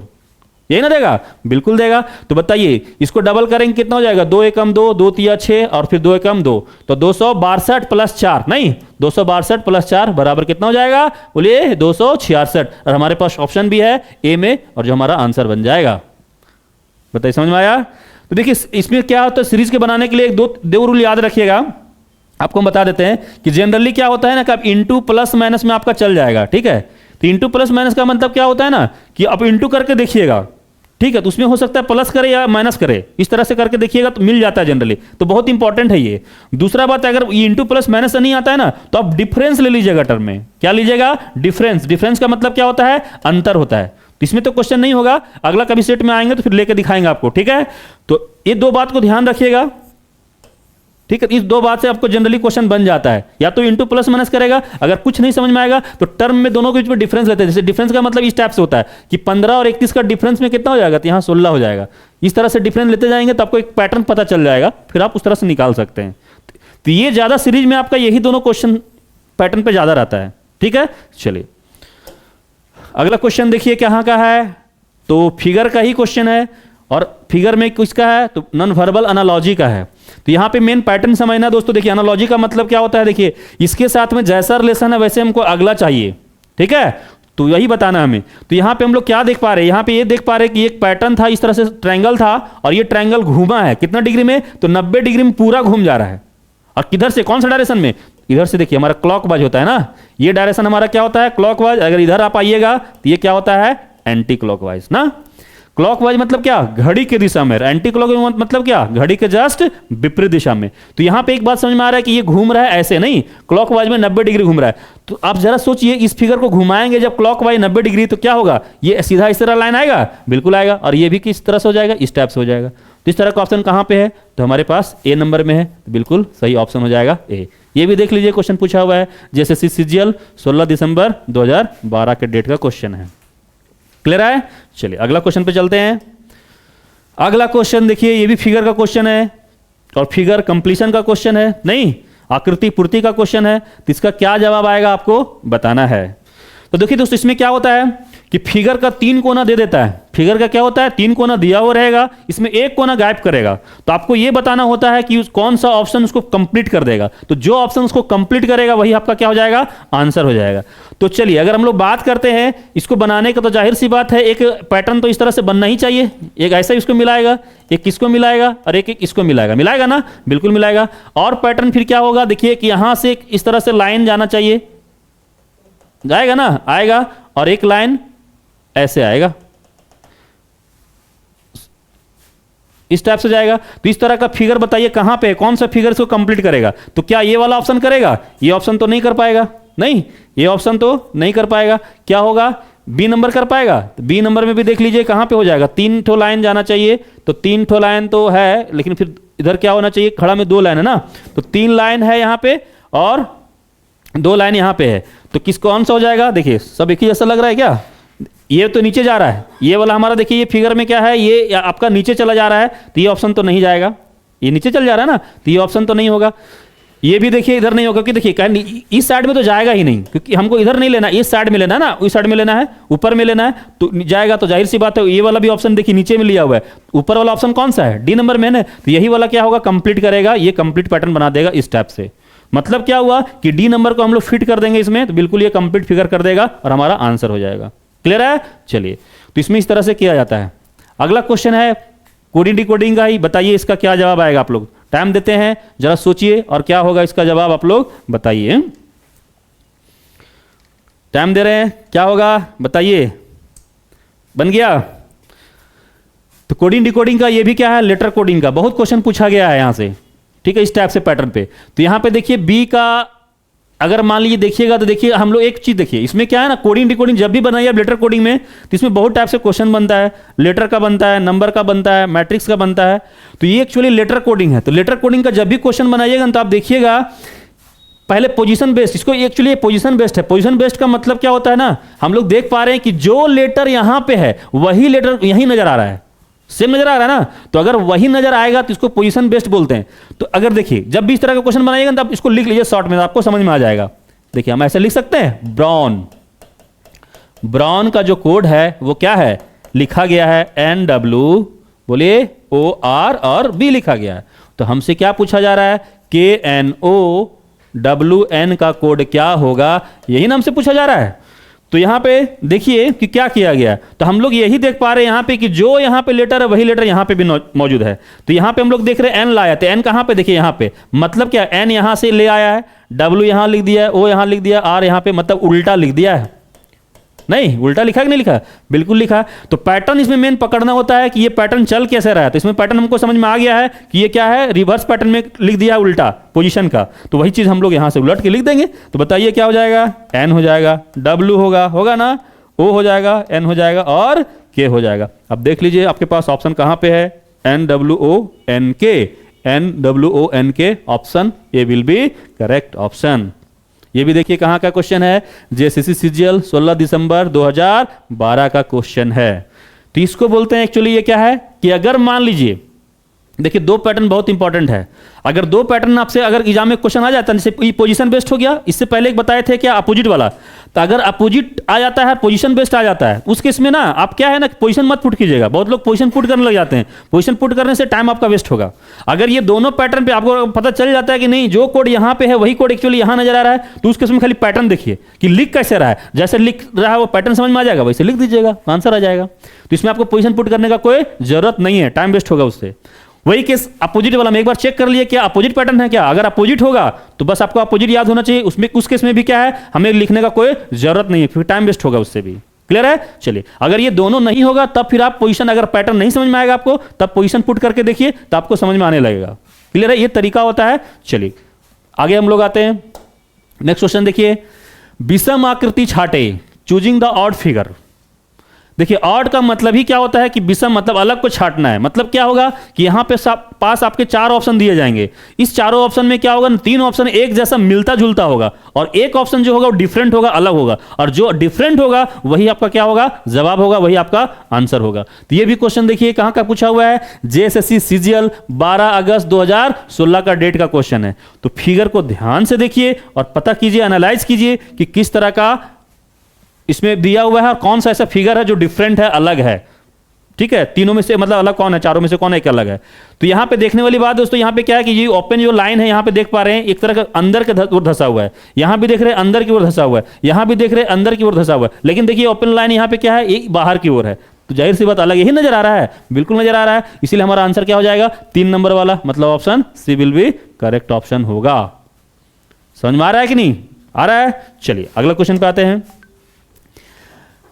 यही ना देगा, बिल्कुल देगा। तो बताइए इसको डबल करेंगे कितना हो जाएगा, 2 एकम 2, 2 तिया 6 और फिर 2 एकम 2, तो 262 + 4 नहीं, 262 + 4 बराबर कितना हो जाएगा, बोलिए 266। और हमारे पास ऑप्शन भी है ए में, और जो हमारा आंसर बन जाएगा। बताइए समझ में आया। तो देखिए इसमें क्या होता है, सीरीज के बनाने के लिए दो रूल याद रखिएगा, आपको हम बता देते हैं कि जनरली क्या होता है ना कि आप इंटू प्लस माइनस में आपका चल जाएगा, ठीक है। तो इंटू प्लस माइनस का मतलब क्या होता है ना कि आप इंटू करके देखिएगा, ठीक है। तो उसमें हो सकता है प्लस करे या माइनस करे, इस तरह से करके देखिएगा तो मिल जाता है जनरली। तो बहुत इंपॉर्टेंट है ये। दूसरा बात, अगर ये इंटू प्लस माइनस से नहीं आता है ना तो आप डिफरेंस ले लीजिएगा टर्म में। क्या लीजिएगा, डिफरेंस। डिफरेंस का मतलब क्या होता है, अंतर होता है। तो इसमें तो क्वेश्चन नहीं होगा, अगला कभी सेट में आएंगे तो फिर लेके दिखाएंगे आपको, ठीक है। तो ये दो बात को ध्यान रखिएगा, ठीक है। इस दो बात से आपको जनरली क्वेश्चन बन जाता है, या तो इंटू प्लस माइनस करेगा, अगर कुछ नहीं समझ में आएगा तो टर्म में दोनों के बीच में डिफरेंस लेते हैं। जैसे डिफरेंस का मतलब इस टाइप से होता है कि 15 और 31 का डिफरेंस में कितना हो जाएगा, तो यहाँ 16 हो जाएगा। इस तरह से डिफरेंस लेते जाएंगे तो आपको एक पैटर्न पता चल जाएगा, फिर आप उस तरह से निकाल सकते हैं। तो ये ज्यादा सीरीज में आपका यही दोनों क्वेश्चन पैटर्न पे ज्यादा रहता है, ठीक है। चलिए अगला क्वेश्चन देखिए कहाँ का है, तो फिगर का ही क्वेश्चन है, और फिगर में किसका है, तो नॉन वर्बल एनालॉजी का है। तो यहां पे मेन पैटर्न समझना दोस्तों। देखिए एनालॉजी का मतलब क्या होता है, देखिए इसके साथ में जैसा रिलेशन है वैसे हमको अगला चाहिए, ठीक है, तो यही बताना हमें। तो यहां पे हम लोग क्या देख पा रहे हैं, यहां पे ये देख पा रहे हैं कि एक पैटर्न था, इस तरह से ट्रायंगल था, और ये ट्रायंगल घूमा है कितना डिग्री में, तो 90 डिग्री में पूरा घूम जा रहा है। और किधर से, कौन सा डायरेक्शन में, इधर से। देखिए हमारा क्लॉकवाइज होता है ना, ये डायरेक्शन हमारा क्या होता है, क्लॉकवाइज। अगर इधर आप आइएगा तो ये क्या होता है, एंटी क्लॉकवाइज ना। क्लॉकवाइज मतलब क्या, घड़ी की दिशा में। एंटी क्लॉकवाइज मतलब क्या, घड़ी के जस्ट विपरीत दिशा में। तो यहां पे एक बात समझ में आ रहा है कि ये घूम रहा है ऐसे नहीं, क्लॉकवाइज में 90 डिग्री घूम रहा है। तो आप जरा सोचिए, इस फिगर को घुमाएंगे जब क्लॉकवाइज 90 डिग्री, तो क्या होगा, ये सीधा इस तरह लाइन आएगा, बिल्कुल आएगा, और ये भी किस तरह से हो जाएगा, इस टाइप से हो जाएगा। तो इस तरह का ऑप्शन कहां पे है, तो हमारे पास ए नंबर में है, तो बिल्कुल सही ऑप्शन हो जाएगा ए। ये भी देख लीजिए क्वेश्चन पूछा हुआ है, जैसे सीजीएल 16 दिसंबर 2012 के डेट का क्वेश्चन है। क्लियर है। चलिए अगला क्वेश्चन पे चलते हैं। अगला क्वेश्चन देखिए, ये भी फिगर का क्वेश्चन है, और फिगर कंप्लीशन का क्वेश्चन है, नहीं आकृति पूर्ति का क्वेश्चन है। तो इसका क्या जवाब आएगा आपको बताना है। तो देखिए दोस्तों, इसमें क्या होता है कि फिगर का 3 कोना दे देता है। फिगर का क्या होता है, 3 कोना दिया हुआ रहेगा, इसमें एक कोना गायब करेगा। तो आपको यह बताना होता है कि कौन सा ऑप्शन उसको कंप्लीट कर देगा। तो जो ऑप्शन उसको कंप्लीट करेगा वही आपका क्या हो जाएगा, आंसर हो जाएगा। तो चलिए अगर हम लोग बात करते हैं इसको बनाने का, तो जाहिर सी बात है एक पैटर्न तो इस तरह से बनना ही चाहिए। एक ऐसा इसको मिलाएगा, एक किसको मिलाएगा, और एक इसको मिलाएगा, मिलाएगा ना, बिल्कुल मिलाएगा। और पैटर्न फिर क्या होगा, देखिए कि यहां से इस तरह से लाइन जाना चाहिए, जाएगा ना, आएगा, और एक लाइन ऐसे आएगा, इस टाइप से जाएगा। तो इस तरह का फिगर बताइए कहां पे, कौन सा फिगर इसको कंप्लीट करेगा। तो क्या ये वाला ऑप्शन करेगा, ये ऑप्शन तो नहीं कर पाएगा, नहीं ये ऑप्शन तो नहीं कर पाएगा। क्या होगा, बी नंबर कर पाएगा। तो बी नंबर में भी देख लीजिए कहां पे हो जाएगा, 3 ठो लाइन जाना चाहिए। तो 3 ठो लाइन तो है, लेकिन फिर इधर क्या होना चाहिए, खड़ा में 2 लाइन है ना, तो 3 लाइन है यहां पे और 2 लाइन यहां पे है। तो किस कौन सा हो जाएगा, देखिए सब एक ही जैसा लग रहा है क्या, ये तो नीचे जा रहा है, ये वाला हमारा देखिए ये फिगर में क्या है, ये आपका नीचे चला जा रहा है, तो ये ऑप्शन तो नहीं जाएगा, ये नीचे चल जा रहा है ना, तो ये ऑप्शन तो नहीं होगा। ये भी देखिए इधर नहीं होगा, क्योंकि देखिए इस साइड में तो जाएगा ही नहीं, क्योंकि हमको इधर नहीं लेना, इस साइड में लेना है ना, उस साइड में लेना है, ऊपर में लेना है, तो जाएगा। तो जाहिर सी बात है ये वाला भी ऑप्शन देखिए नीचे में लिया हुआ है, ऊपर वाला ऑप्शन कौन सा है, डी नंबर में है, तो यही वाला क्या होगा, कंप्लीट करेगा, ये कंप्लीट पैटर्न बना देगा इस टाइप से। मतलब क्या हुआ कि डी नंबर को हम लोग फिट कर देंगे इसमें, तो बिल्कुल ये कंप्लीट फिगर कर देगा और हमारा आंसर हो जाएगा। क्लियर है। चलिए तो इसमें इस तरह से किया जाता है। अगला क्वेश्चन है कोडिंग डिकोडिंग का ही, बताइए इसका क्या जवाब आएगा। आप लोग टाइम देते हैं, जरा सोचिए और क्या होगा इसका जवाब, आप लोग बताइए। टाइम दे रहे हैं, क्या होगा बताइए। बन गया। तो कोडिंग डिकोडिंग का ये भी क्या है, लेटर कोडिंग का बहुत क्वेश्चन पूछा गया है यहां से, ठीक है, इस टाइप से पैटर्न पे। तो यहां पे देखिए बी का अगर मान लीजिए देखिएगा, तो देखिए हम लोग एक चीज देखिए, इसमें क्या है ना, कोडिंग डिकोडिंग जब भी बनाइए लेटर कोडिंग में, तो इसमें बहुत टाइप से क्वेश्चन बनता है, लेटर का बनता है, नंबर का बनता है, मैट्रिक्स का बनता है। तो ये एक्चुअली लेटर कोडिंग है। तो लेटर कोडिंग का जब भी क्वेश्चन बनाइएगा तो आप देखिएगा पहले पोजीशन बेस्ड, इसको एक्चुअली पोजीशन बेस्ड है। पोजीशन बेस्ड का मतलब क्या होता है ना, हम लोग देख पा रहे हैं कि जो लेटर यहां पे है वही लेटर यहीं नजर आ रहा है, सेम नजर आ रहा है ना, तो अगर वही नजर आएगा तो इसको पोजीशन बेस्ड बोलते हैं। तो अगर देखिए जब भी इस तरह का क्वेश्चन बनाइएगा तो आप इसको लिख लीजिए शॉर्ट में, आपको समझ में आ जाएगा। देखिए हम ऐसे लिख सकते हैं, ब्राउन, ब्राउन का जो कोड है वो क्या है, लिखा गया है NW, बोलिए OR और B लिखा गया है। तो हमसे क्या पूछा जा रहा है, KNOWN का कोड क्या होगा, यही ना हमसे पूछा जा रहा है। तो यहां पे देखिए कि क्या किया गया, तो हम लोग यही देख पा रहे हैं यहां पे कि जो यहां पे लेटर है वही लेटर यहां पे भी मौजूद है। तो यहां पे हम लोग देख रहे हैं N लाया, तो N कहां पे, देखिए यहां पे, मतलब क्या N यहां से ले आया है, W यहां लिख दिया है, O यहां लिख दिया, R यहां पे, मतलब उल्टा लिख दिया है। नहीं उल्टा लिखा कि नहीं लिखा, बिल्कुल लिखा। तो पैटर्न इसमें मेन पकड़ना होता है कि ये पैटर्न चल कैसे रहा है। तो इसमें पैटर्न हमको समझ में आ गया है कि ये क्या है, रिवर्स पैटर्न में लिख दिया है उल्टा पोजीशन का, तो वही चीज हम लोग यहां से उलट के लिख देंगे। तो बताइए क्या हो जाएगा, N हो जाएगा, W होगा ना, O हो जाएगा, N हो जाएगा और K हो जाएगा। अब देख लीजिए आपके पास ऑप्शन कहाँ पे है, NWONK, NWONK option A will be correct option. ये भी देखिए कहाँ का क्वेश्चन है, जेएसएससी सीजीएल 16 दिसंबर 2012 का क्वेश्चन है। तो इसको बोलते हैं एक्चुअली, ये क्या है कि अगर मान लीजिए, देखिए दो पैटर्न बहुत इंपॉर्टेंट है। अगर दो पैटर्न आपसे अगर एग्जाम में क्वेश्चन आ जाता है, जैसे पोजीशन बेस्ड हो गया, इससे पहले एक बताए थे क्या अपोजिट वाला, तो अगर अपोजिट आ जाता है, पोजीशन बेस्ड आ जाता है, उस केस में ना आप क्या है ना, पोजीशन मत पुट कीजिएगा। बहुत लोग पोजीशन पुट करने लग जाते हैं, पोजीशन पुट करने से टाइम आपका वेस्ट होगा। अगर ये दोनों पैटर्न पे आपको पता चल जाता है कि नहीं, जो कोड यहाँ पे है वही कोड एक्चुअली यहाँ नजर आ रहा है, तो उस केस में खाली पैटर्न देखिए कि लिख कैसे रहा है, जैसे लिख रहा है वो पैटर्न समझ में आ जाएगा, वैसे लिख दीजिएगा, आंसर आ जाएगा। तो इसमें आपको पोजीशन पुट करने का कोई जरूरत नहीं है, टाइम वेस्ट होगा उससे। वही केस अपोजिट वाला में एक बार चेक कर लिए क्या अपोजिट पैटर्न है क्या, अगर अपोजिट होगा तो बस आपको अपोजिट याद होना चाहिए, उसमें उस केस में भी क्या है, हमें लिखने का कोई जरूरत नहीं है, फिर टाइम वेस्ट होगा उससे भी। क्लियर है? चलिए, अगर ये दोनों नहीं होगा तब फिर आप पोजीशन, अगर पैटर्न नहीं समझ में आएगा आपको, तब पोजीशन पुट करके देखिए तो आपको समझ में आने लगेगा। क्लियर है? ये तरीका होता है। चलिए आगे हम लोग आते हैं, नेक्स्ट क्वेश्चन देखिए, विषम आकृति छाटे, चूजिंग द ऑड फिगर। देखिए ऑड का मतलब ही क्या होता है कि विषम मतलब अलग को छाटना है। मतलब क्या होगा कि यहां पे पास आपके चार ऑप्शन दिए जाएंगे, इस चारों ऑप्शन में क्या होगा, तीन ऑप्शन एक जैसा मिलता जुलता होगा और एक ऑप्शन जो होगा वो डिफरेंट होगा, अलग होगा, और जो डिफरेंट होगा वही आपका क्या होगा, जवाब होगा, वही आपका आंसर होगा। तो ये भी क्वेश्चन देखिए कहां का पूछा हुआ है, जेएसएससी सीजीएल 12 अगस्त 2016 का डेट का क्वेश्चन है। तो फिगर को ध्यान से देखिए और पता कीजिए, एनालाइज कीजिए कि किस तरह का इसमें दिया हुआ है और कौन सा ऐसा फिगर है जो डिफरेंट है, अलग है। ठीक है, तीनों में से मतलब अलग कौन है, चारों में से कौन है, एक अलग है। तो यहां पे देखने वाली बात दोस्तों, यहां पे क्या है कि ये ओपन जो लाइन है यहां पे देख पा रहे हैं, एक तरह का अंदर के ओर धंसा हुआ है, यहां भी देख रहे हैं अंदर की ओर धंसा हुआ है, यहां भी देख रहे हैं अंदर की ओर धंसा हुआ है। लेकिन देखिए ओपन लाइन यहां पे क्या है, एक बाहर की ओर है, तो जाहिर सी बात अलग यही नजर आ रहा है, बिल्कुल नजर आ रहा है। इसीलिए हमारा आंसर क्या हो जाएगा, 3 नंबर वाला, मतलब option C will be correct option होगा। समझ में आ रहा है कि नहीं आ रहा है? चलिए अगला क्वेश्चन पे आते हैं।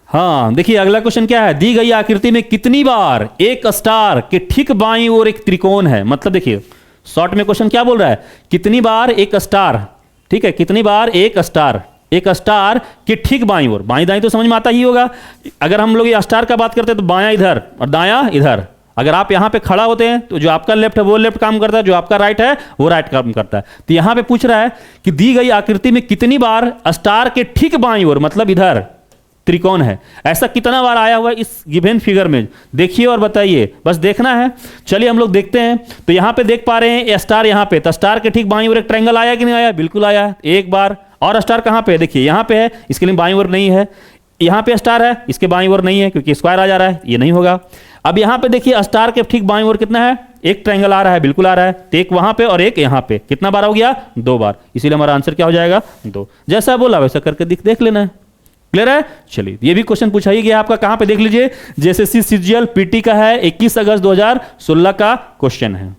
हाँ देखिए अगला क्वेश्चन क्या है, दी गई आकृति में कितनी बार एक स्टार के ठीक बाईं ओर एक त्रिकोण है। मतलब देखिए शॉर्ट में क्वेश्चन क्या बोल रहा है, कितनी बार एक स्टार, ठीक है, कितनी बार एक स्टार के ठीक बाईं ओर, बाईं दाईं तो समझ में आता ही होगा। अगर हम लोग ये स्टार का बात करते हैं तो बायां इधर और दायां इधर। अगर आप यहां पे खड़ा होते हैं तो जो आपका लेफ्ट है वो लेफ्ट काम करता है, जो आपका राइट है वो राइट काम करता है। तो यहां पे पूछ रहा है कि दी गई आकृति में कितनी बार स्टार के ठीक बाईं ओर, मतलब इधर त्रिकोण है, ऐसा कितना बार आया हुआ है इस गिवन फिगर में, देखिए और बताइए, बस देखना है। चलिए हम लोग देखते हैं। तो यहां पे देख पा रहे हैं स्टार यहां पे, तो स्टार के ठीक बाईं ओर एक ट्रायंगल आया कि नहीं आया, बिल्कुल आया एक बार। और स्टार कहां पे है, देखिए यहां पे है, इसके लिए बाईं ओर नहीं है। यहां पे स्टार है, इसके बाईं ओर नहीं है क्योंकि स्क्वायर आ जा रहा है, ये नहीं होगा। अब यहां पे देखिए स्टार के ठीक बाईं ओर कितना है, एक ट्रायंगल आ रहा है, बिल्कुल आ रहा है, तो एक वहां पे और एक यहां पे, कितना बार हो गया, 2 बार। इसीलिए हमारा आंसर क्या हो जाएगा, 2। जैसा बोला वैसा करके देख लेना है। क्लियर है? चलिए ये भी क्वेश्चन पूछा ही गया आपका, कहां पे देख लीजिए, जेएसएससी सीजीएल पीटी का है, 21 अगस्त 2016 का क्वेश्चन है।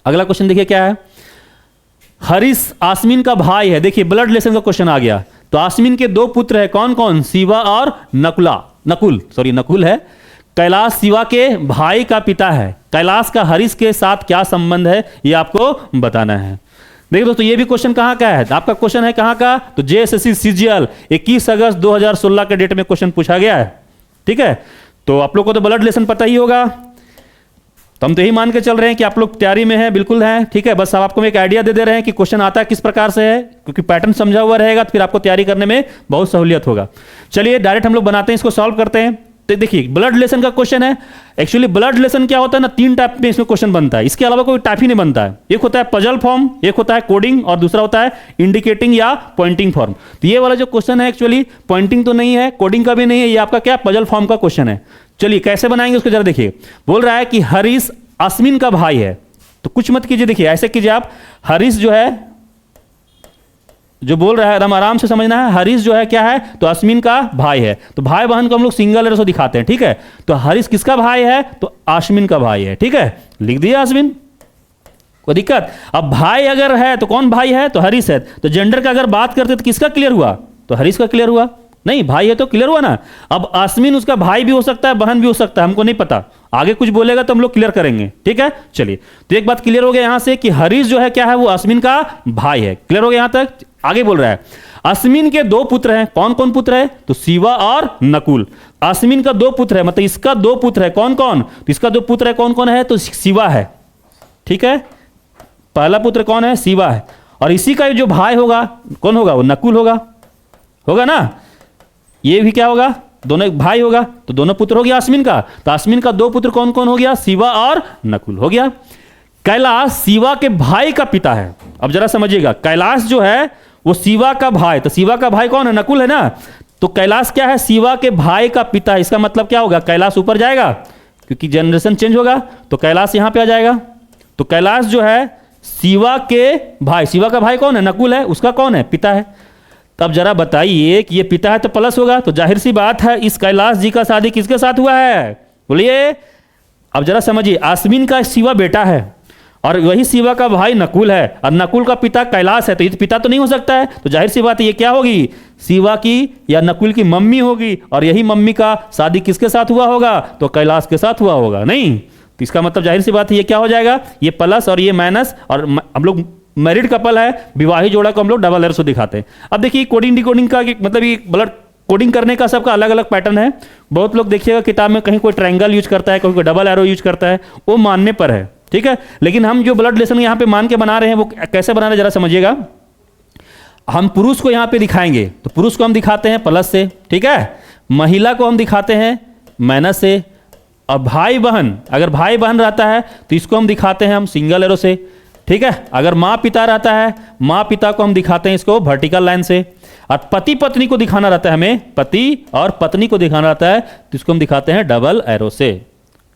अगला क्वेश्चन देखिए क्या है, हरीश आसमीन का भाई है। देखिए ब्लड रिलेशन का क्वेश्चन आ गया। तो आसमीन के 2 पुत्र है, कौन कौन, शिवा और नकुल है। कैलाश शिवा के भाई का पिता है। कैलाश का हरीश के साथ क्या संबंध है, ये आपको बताना है। देखिए दोस्तों ये भी क्वेश्चन कहां का है, आपका क्वेश्चन है कहां का, तो जेएसएससी सीजीएल 21 अगस्त 2016 के डेट में क्वेश्चन पूछा गया है। ठीक है, तो आप लोग को तो ब्लड रिलेशन पता ही होगा, तो हम तो यही मान के चल रहे हैं कि आप लोग तैयारी में हैं, बिल्कुल हैं। ठीक है, बस अब आपको एक आइडिया दे रहे हैं कि क्वेश्चन आता है किस प्रकार से है, क्योंकि पैटर्न समझा हुआ रहेगा तो फिर आपको तैयारी करने में बहुत सहूलियत होगा। चलिए डायरेक्ट हम लोग बनाते हैं, इसको सॉल्व करते हैं। तो देखिए ब्लड रिलेशन का क्वेश्चन है। एक्चुअली ब्लड रिलेशन क्या होता है ना, 3 टाइप में इसमें क्वेश्चन बनता है, इसके अलावा कोई टाइप ही नहीं बनता है। एक होता है पजल फॉर्म, एक होता है कोडिंग और दूसरा होता है इंडिकेटिंग या पॉइंटिंग फॉर्म। तो ये वाला जो क्वेश्चन है एक्चुअली पॉइंटिंग तो नहीं है, कोडिंग का भी नहीं है, ये आपका क्या पजल फॉर्म का क्वेश्चन है। चलिए कैसे बनाएंगे उसको जरा देखिए। बोल रहा है कि हरीश आसमीन का भाई है, तो कुछ मत कीजिए, देखिए ऐसे कीजिए आप, हरीश जो है, जो बोल रहा है एकदम आराम से समझना है, हरीश जो है क्या है, तो आसमीन का भाई है। तो भाई बहन को हम लोग सिंगल लेटर से दिखाते हैं। ठीक है, तो हरीश किसका भाई है, तो आसमीन का भाई है। ठीक है, लिख दिया आसमीन, कोई दिक्कत। अब भाई अगर है तो कौन भाई है, तो हरीश है। तो जेंडर का अगर बात करते तो किसका क्लियर हुआ, तो हरीश का क्लियर हुआ, नहीं भाई है तो क्लियर हुआ ना। अब आसमीन उसका भाई भी हो सकता है, बहन भी हो सकता है, हमको नहीं पता, आगे कुछ बोलेगा तो हम लोग क्लियर करेंगे। ठीक है, चलिए तो एक बात क्लियर हो गया यहां से कि हरीश जो है क्या है, वो आसमीन का भाई है। क्लियर हो गया यहां तक। आगे बोल रहा है अश्विन के दो पुत्र हैं, कौन कौन पुत्र है? तो शिवा और नकुल। अश्विन का दो पुत्र है, मतलब इसका दो पुत्र है, कौन कौन? तो इसका दो पुत्र है, कौन कौन है? तो शिवा है, ठीक है। पहला पुत्र कौन है? शिवा है। और इसी का जो भाई होगा कौन होगा? वो नकुल होगा, होगा ना। ये भी क्या होगा? दोनों एक भाई होगा, तो दोनों पुत्र हो गया अश्विन का। तो अश्विन का दो पुत्र कौन कौन हो गया? शिवा और नकुल हो गया। कैलाश शिवा के भाई का पिता है। अब जरा समझिएगा, कैलाश जो है वो शिवा का भाई, तो शिवा का भाई कौन है? नकुल है ना। तो कैलाश क्या है? शिवा के भाई का पिता है। इसका मतलब क्या होगा? कैलाश ऊपर जाएगा, क्योंकि जनरेशन चेंज होगा, तो कैलाश यहां पे आ जाएगा। तो कैलाश जो है शिवा के भाई, शिवा का भाई कौन है? नकुल है, उसका कौन है? पिता है। तब जरा बताइए कि ये पिता है तो प्लस होगा, तो जाहिर सी बात है इस कैलाश जी का शादी किसके साथ हुआ है? बोलिए। अब जरा समझिए, अश्विन का शिवा बेटा है और वही शिवा का भाई नकुल है, और नकुल का पिता कैलाश है, तो ये पिता तो नहीं हो सकता है। तो जाहिर सी बात है ये क्या होगी? शिवा की या नकुल की मम्मी होगी, और यही मम्मी का शादी किसके साथ हुआ होगा? तो कैलाश के साथ हुआ होगा, नहीं। तो इसका मतलब जाहिर सी बात है ये क्या हो जाएगा? ये प्लस और ये माइनस, और हम लोग मैरिड कपल है, विवाहित जोड़ा को हम लोग डबल एरो से दिखाते हैं। अब देखिए कोडिंग डिकोडिंग का मतलब ये ब्लड कोडिंग करने का सबका अलग अलग पैटर्न है। बहुत लोग देखिएगा किताब में कहीं कोई ट्रायंगल यूज करता है, कोई डबल एरो यूज करता है, वो मानने पर है, ठीक है। लेकिन हम जो ब्लड रिलेशन यहाँ पे मान के बना रहे हैं वो कैसे बना रहे हैं जरा समझिएगा। हम पुरुष को यहाँ पे दिखाएंगे, तो पुरुष को हम दिखाते हैं प्लस से, ठीक है। महिला को हम दिखाते हैं माइनस से। और भाई बहन, अगर भाई बहन रहता है तो इसको हम दिखाते हैं हम सिंगल एरो से, ठीक है। अगर माँ पिता रहता है, माँ पिता को हम दिखाते हैं इसको वर्टिकल लाइन से। और पति पत्नी को दिखाना रहता है हमें, पति और पत्नी को दिखाना रहता है, तो इसको हम दिखाते हैं डबल एरो से,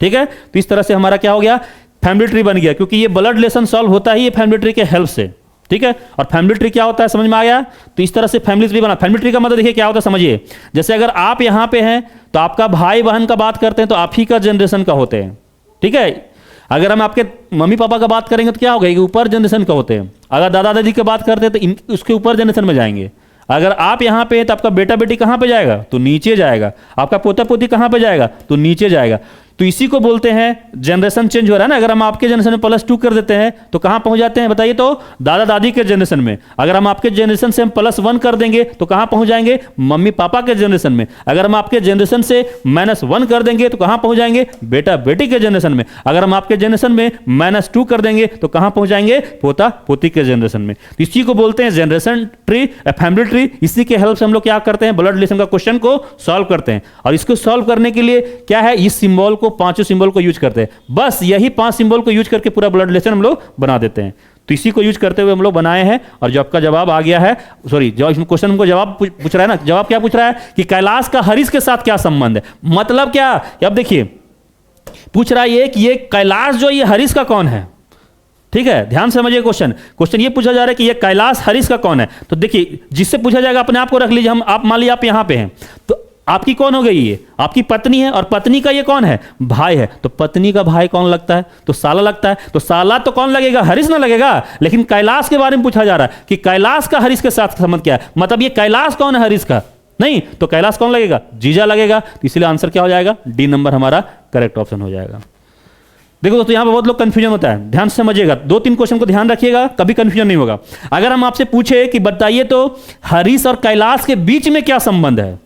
ठीक है। तो इस तरह से हमारा क्या हो गया? फैमिली ट्री बन गया, क्योंकि ये ब्लड रिलेशन सॉल्व होता ही ये फैमिली ट्री के हेल्प से, ठीक है। और फैमिली ट्री क्या होता है समझ में आ गया? तो इस तरह से फैमिली ट्री बना। फैमिली ट्री का मतलब देखिए क्या होता है समझिए। जैसे अगर आप यहां पे हैं तो आपका भाई बहन का बात करते हैं तो आप ही का जनरेशन का होते हैं, ठीक है। अगर हम आपके मम्मी पापा का बात करेंगे तो क्या होगा? ऊपर जनरेशन का होते हैं। अगर दादा दादी की बात करते हैं तो उसके ऊपर जनरेशन में जाएंगे। अगर आप यहां पे हैं तो आपका बेटा बेटी कहां पे जाएगा? तो नीचे जाएगा। आपका पोता पोती कहां पे जाएगा? तो नीचे जाएगा। तो इसी को बोलते हैं जनरेशन चेंज हो रहा है ना। अगर हम आपके जनरेशन में +2 कर देते हैं तो कहां पहुंच जाते हैं बताइए? तो दादा दादी के जनरेशन में। अगर हम आपके जनरेशन से हम +1 कर देंगे तो कहां पहुंच जाएंगे? मम्मी पापा के जनरेशन में। अगर हम आपके जनरेशन से -1 कर देंगे तो कहां पहुंच जाएंगे? बेटा बेटी के जनरेशन में। अगर हम आपके जनरेशन में -2 कर देंगे तो कहां पहुंच जाएंगे? पोता पोती के जनरेशन में। तो इसी को बोलते हैं जनरेशन ट्री, फैमिली ट्री। इसी के हेल्प से हम लोग क्या करते हैं? ब्लड रिलेशन का क्वेश्चन को सॉल्व करते हैं। और इसको सॉल्व करने के लिए क्या है? इस सिंबल को, पांचों सिंबल को यूज करते हैं। बस यही 5 सिंबल को यूज करके पूरा ब्लड रिलेशन हम लोग बना देते हैं। तो इसी को यूज करते हुए हम लोग बनाए हैं। और जो आपका जवाब आ गया है, सॉरी जो क्वेश्चन हमको जवाब पूछ रहा है ना, जवाब क्या पूछ रहा है कि कैलाश का हरीश के साथ क्या संबंध है। मतलब क्या? अब देखिए पूछ रहा है ये कि ये कैलाश जो ये हरीश का कौन है, ठीक है। ध्यान से समझिए क्वेश्चन ये पूछा जा रहा है कि ये कैलाश हरीश का कौन है। तो देखिए जिससे पूछा जाएगा अपने आप को रख लीजिए। हम आप मान लीजिए आप यहां पे हैं तो आपकी कौन हो गई? ये आपकी पत्नी है, और पत्नी का ये कौन है? भाई है। तो पत्नी का भाई कौन लगता है? तो साला लगता है। तो साला तो कौन लगेगा? हरीश ना लगेगा। लेकिन कैलाश के बारे में पूछा जा रहा है कि कैलाश का हरीश के साथ संबंध क्या है। मतलब ये कैलाश कौन है हरीश का? नहीं, तो कैलाश कौन लगेगा? जीजा लगेगा। तो इसलिए आंसर क्या हो जाएगा? डी नंबर हमारा करेक्ट ऑप्शन हो जाएगा। देखो दोस्तों यहां पर बहुत लोग कंफ्यूजन होता है, ध्यान से समझिएगा। 2-3 क्वेश्चन को ध्यान रखिएगा, कभी कंफ्यूजन नहीं होगा। अगर हम आपसे पूछे कि बताइए तो हरीश और कैलाश के बीच में क्या संबंध है,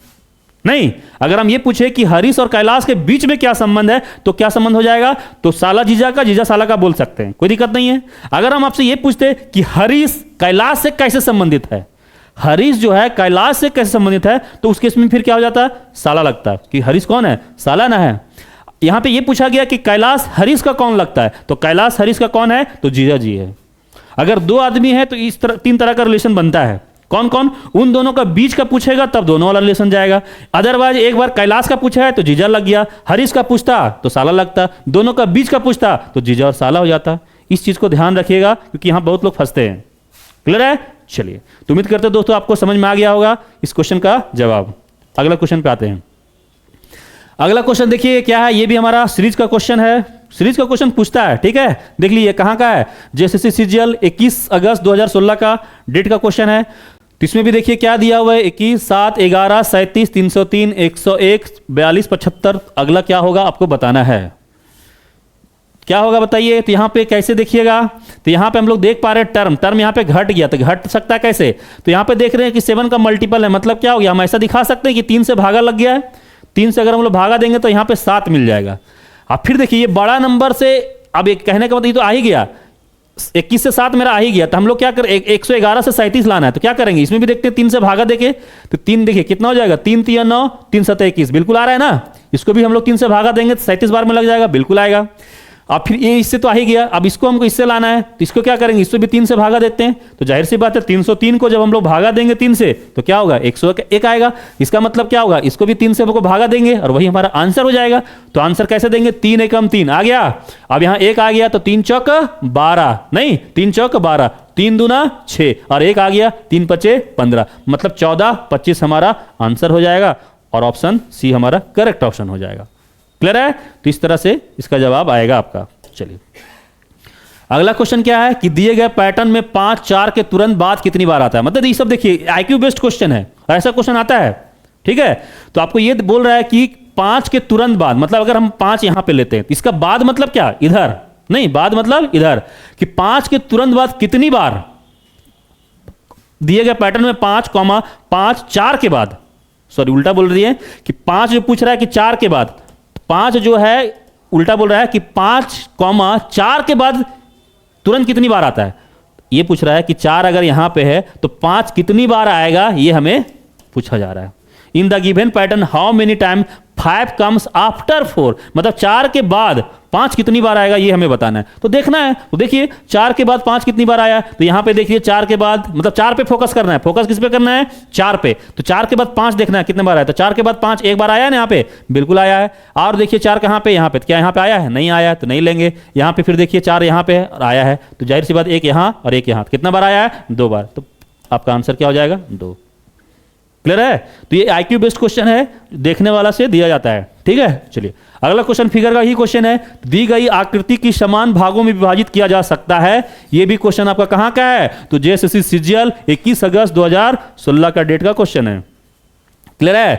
नहीं, अगर हम ये पूछे कि हरीश और कैलाश के बीच में क्या संबंध है तो क्या संबंध हो जाएगा? तो साला जीजा का, जीजा साला का बोल सकते हैं, कोई दिक्कत नहीं है। अगर हम आपसे ये पूछते कि हरीश कैलाश से कैसे संबंधित है, हरीश जो है कैलाश से कैसे संबंधित है, तो उस केस में फिर क्या हो जाता? साला लगता है, कि हरीश कौन है? साला ना है। यहां पे ये पूछा गया कि कैलाश हरीश का कौन लगता है, तो कैलाश हरीश का कौन है? तो जीजा जी है। अगर 2 आदमी है तो इस तरह 3 तरह का रिलेशन बनता है। कौन कौन? उन दोनों का बीच का पूछेगा तब दोनों वाला रिलेशन जाएगा। अदरवाइज एक बार कैलाश का पूछा है तो जीजा लग गया, हरीश का पूछता तो साला लगता, दोनों का बीच का पूछता तो जीजा और साला हो जाता। इस चीज को ध्यान रखिएगा क्योंकि यहां बहुत लोग फंसते हैं। क्लियर है? चलिए, तो उम्मीद करते हैं दोस्तों आपको समझ में आ गया होगा इस क्वेश्चन का जवाब। अगला क्वेश्चन पे आते हैं। अगला क्वेश्चन देखिए क्या है, ये भी हमारा सीरीज का क्वेश्चन है। सीरीज का क्वेश्चन पूछता है, ठीक है। देख लीजिए कहां का है, जेएसएससी सीजीएल 21 अगस्त 2016 का डेट का क्वेश्चन है। तो इसमें भी देखिए क्या दिया हुआ है, 21, 7, 11, 37, 303, 101, 42, 75। अगला क्या होगा आपको बताना है। क्या होगा बताइए। तो यहाँ पे कैसे देखिएगा, तो यहाँ पे हम लोग देख पा रहे हैं टर्म यहाँ पे घट गया, तो घट सकता है कैसे, तो यहाँ पे देख रहे हैं कि 7 का मल्टीपल है, मतलब क्या हो गया, हम ऐसा दिखा सकते हैं कि 3 से भागा लग गया है, 3 से अगर हम लोग भागा देंगे तो यहाँ पे 7 मिल जाएगा। अब फिर देखिए ये बड़ा नंबर से, अब एक कहने का मतलब ये तो आ ही गया, 21 से 7 मेरा आ ही गया, तो हम लोग क्या करें, 111 से 37 लाना है, तो क्या करेंगे, इसमें भी देखते हैं 3 से भागा देके, तो 3 देखिए कितना हो जाएगा, 3 3 9, 3 7 21, बिल्कुल आ रहा है ना। इसको भी हम लोग 3 से भागा देंगे तो 37 बार में लग जाएगा, बिल्कुल आएगा। अब फिर ये इससे तो आ ही गया, अब इसको हमको इससे लाना है, तो इसको क्या करेंगे, इससे भी 3 से भागा देते हैं, तो जाहिर सी बात है 303 को जब हम लोग भागा देंगे 3 से तो क्या होगा, 101 आएगा। इसका मतलब क्या होगा, इसको भी 3 से हमको भागा देंगे और वही हमारा आंसर हो जाएगा। तो आंसर कैसे देंगे, 3 एकम 3 आ गया, अब यहाँ 1 आ गया तो 3 चौक 12, नहीं 3 चौक 12, 3 दूना 6 और 1 आ गया, 3 पचे 15, मतलब 14 25 हमारा आंसर हो जाएगा और ऑप्शन सी हमारा करेक्ट ऑप्शन हो जाएगा। क्लियर है, तो इस तरह से इसका जवाब आएगा आपका। चलिए अगला क्वेश्चन क्या है कि दिए गए पैटर्न में 5 4 के तुरंत बाद कितनी बार आता है, मतलब ये सब देखिए आईक्यू बेस्ड क्वेश्चन है, ऐसा क्वेश्चन आता है, ठीक है। तो आपको ये बोल रहा है कि 5 के तुरंत बाद, मतलब अगर हम 5 यहां पे लेते हैं तो इसका बाद मतलब क्या, इधर नहीं, बाद मतलब इधर, कि 5 के तुरंत बाद कितनी बार, दिए गए पैटर्न में 5 5 4 के बाद, सॉरी उल्टा बोल रही है कि 5 जो पूछ रहा है कि 4 के बाद, 5 जो है उल्टा बोल रहा है कि 5 4 के बाद तुरंत कितनी बार आता है, ये पूछ रहा है कि 4 अगर यहां पे है तो 5 कितनी बार आएगा, ये हमें पूछा जा रहा है। In the given pattern how many time 5 comes after 4, मतलब 4 के बाद 5 कितनी बार आएगा ये हमें बताना है। तो देखना है, तो देखिए 4 के बाद 5 कितनी बार आया, तो यहां पे देखिए 4 के बाद, मतलब 4 पे फोकस करना है, फोकस किस पे करना है, 4 पे, तो 4 के बाद 5 देखना है कितने बार आया, तो 4 के बाद 5 एक बार आया ना यहाँ पे, बिल्कुल आया है। और देखिए 4 कहां पे, यहाँ पे, क्या यहाँ पे आया है, नहीं आया तो नहीं लेंगे। यहाँ पे फिर देखिए 4 यहाँ पे और आया है, तो जाहिर सी बात एक यहाँ और एक यहाँ, कितना बार आया है, 2 बार, तो आपका आंसर क्या हो जाएगा, 2। क्लियर है, तो ये आईक्यू बेस्ड क्वेश्चन है, देखने वाला से दिया जाता है, ठीक है। चलिए अगला क्वेश्चन फिगर का ही क्वेश्चन है, दी गई आकृति की समान भागों में विभाजित किया जा सकता है, ये भी क्वेश्चन आपका कहां का है, तो जेएसएससी सीजीएल 21 अगस्त 2016 का डेट का क्वेश्चन है। क्लियर है,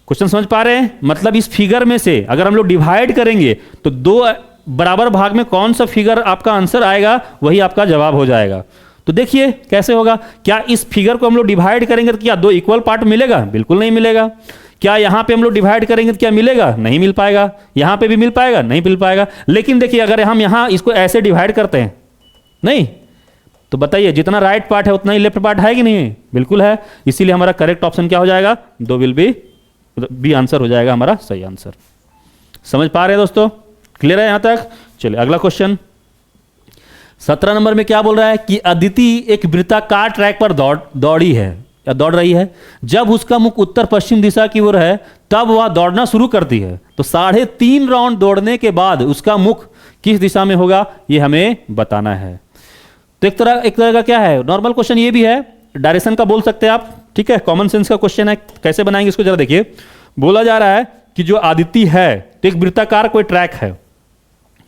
क्वेश्चन समझ पा रहे हैं, मतलब इस फिगर में से अगर हम लोग डिवाइड करेंगे तो 2 बराबर भाग में कौन सा फिगर आपका आंसर आएगा वही आपका जवाब हो जाएगा। तो देखिए कैसे होगा, क्या इस फिगर को हम लोग डिवाइड करेंगे तो क्या 2 इक्वल पार्ट मिलेगा, बिल्कुल नहीं मिलेगा। क्या यहां पे हम लोग डिवाइड करेंगे तो क्या मिलेगा, नहीं मिल पाएगा। यहां पे भी मिल पाएगा, नहीं मिल पाएगा। लेकिन देखिए अगर हम यहां इसको ऐसे डिवाइड करते हैं, नहीं तो बताइए जितना राइट पार्ट है उतना ही लेफ्ट पार्ट है कि नहीं, बिल्कुल है। इसीलिए हमारा करेक्ट ऑप्शन क्या हो जाएगा, 2 विल बी आंसर हो जाएगा हमारा सही आंसर। समझ पा रहे हैं दोस्तों, क्लियर है यहां तक। चलिए अगला क्वेश्चन 17 नंबर में क्या बोल रहा है कि अदिति एक वृत्ताकार ट्रैक पर दौड़ी है या दौड़ रही है, जब उसका मुख उत्तर पश्चिम दिशा की ओर है तब वह दौड़ना शुरू करती है, तो 3.5 राउंड दौड़ने के बाद उसका मुख किस दिशा में होगा ये हमें बताना है। तो एक तरह का क्या है, नॉर्मल क्वेश्चन ये भी है, डायरेक्शन का बोल सकते हैं आप, ठीक है, कॉमन सेंस का क्वेश्चन है। कैसे बनाएंगे इसको जरा देखिए। बोला जा रहा है कि जो अदिति है तो एक वृत्ताकार कोई ट्रैक है,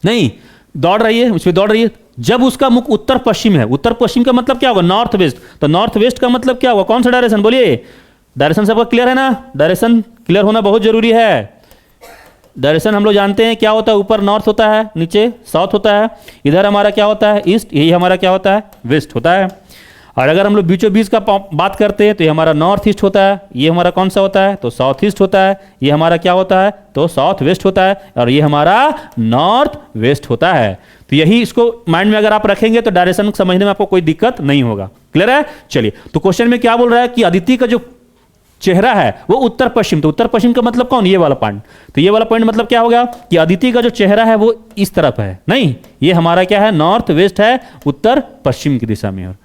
नहीं दौड़ रही है, उसमें दौड़ रही है, जब उसका मुख उत्तर पश्चिम है, उत्तर पश्चिम का मतलब क्या होगा, नॉर्थ वेस्ट, तो नॉर्थ वेस्ट का मतलब क्या होगा, कौन सा डायरेक्शन, बोलिए। डायरेक्शन सबका क्लियर है ना, डायरेक्शन क्लियर होना बहुत जरूरी है। डायरेक्शन हम लोग जानते हैं क्या होता है, ऊपर नॉर्थ होता है, नीचे साउथ होता है, इधर हमारा क्या होता है ईस्ट, यही हमारा क्या होता है वेस्ट होता है। और अगर हम लोग बीचों बीच का बात करते हैं तो ये हमारा नॉर्थ ईस्ट होता है, ये हमारा कौन सा होता है तो साउथ ईस्ट होता है, ये हमारा क्या होता है तो साउथ वेस्ट होता है, और ये हमारा नॉर्थ वेस्ट होता है। तो यही इसको माइंड में अगर आप रखेंगे तो डायरेक्शन समझने में आपको कोई दिक्कत नहीं होगा। क्लियर है। चलिए तो क्वेश्चन में क्या बोल रहा है कि अदिति का जो चेहरा है वो उत्तर पश्चिम, तो उत्तर पश्चिम का मतलब कौन, ये वाला पॉइंट, तो ये वाला पॉइंट मतलब क्या होगा कि अदिति का जो चेहरा है वो इस तरफ है, नहीं ये हमारा क्या है नॉर्थ वेस्ट है, उत्तर पश्चिम की दिशा में। और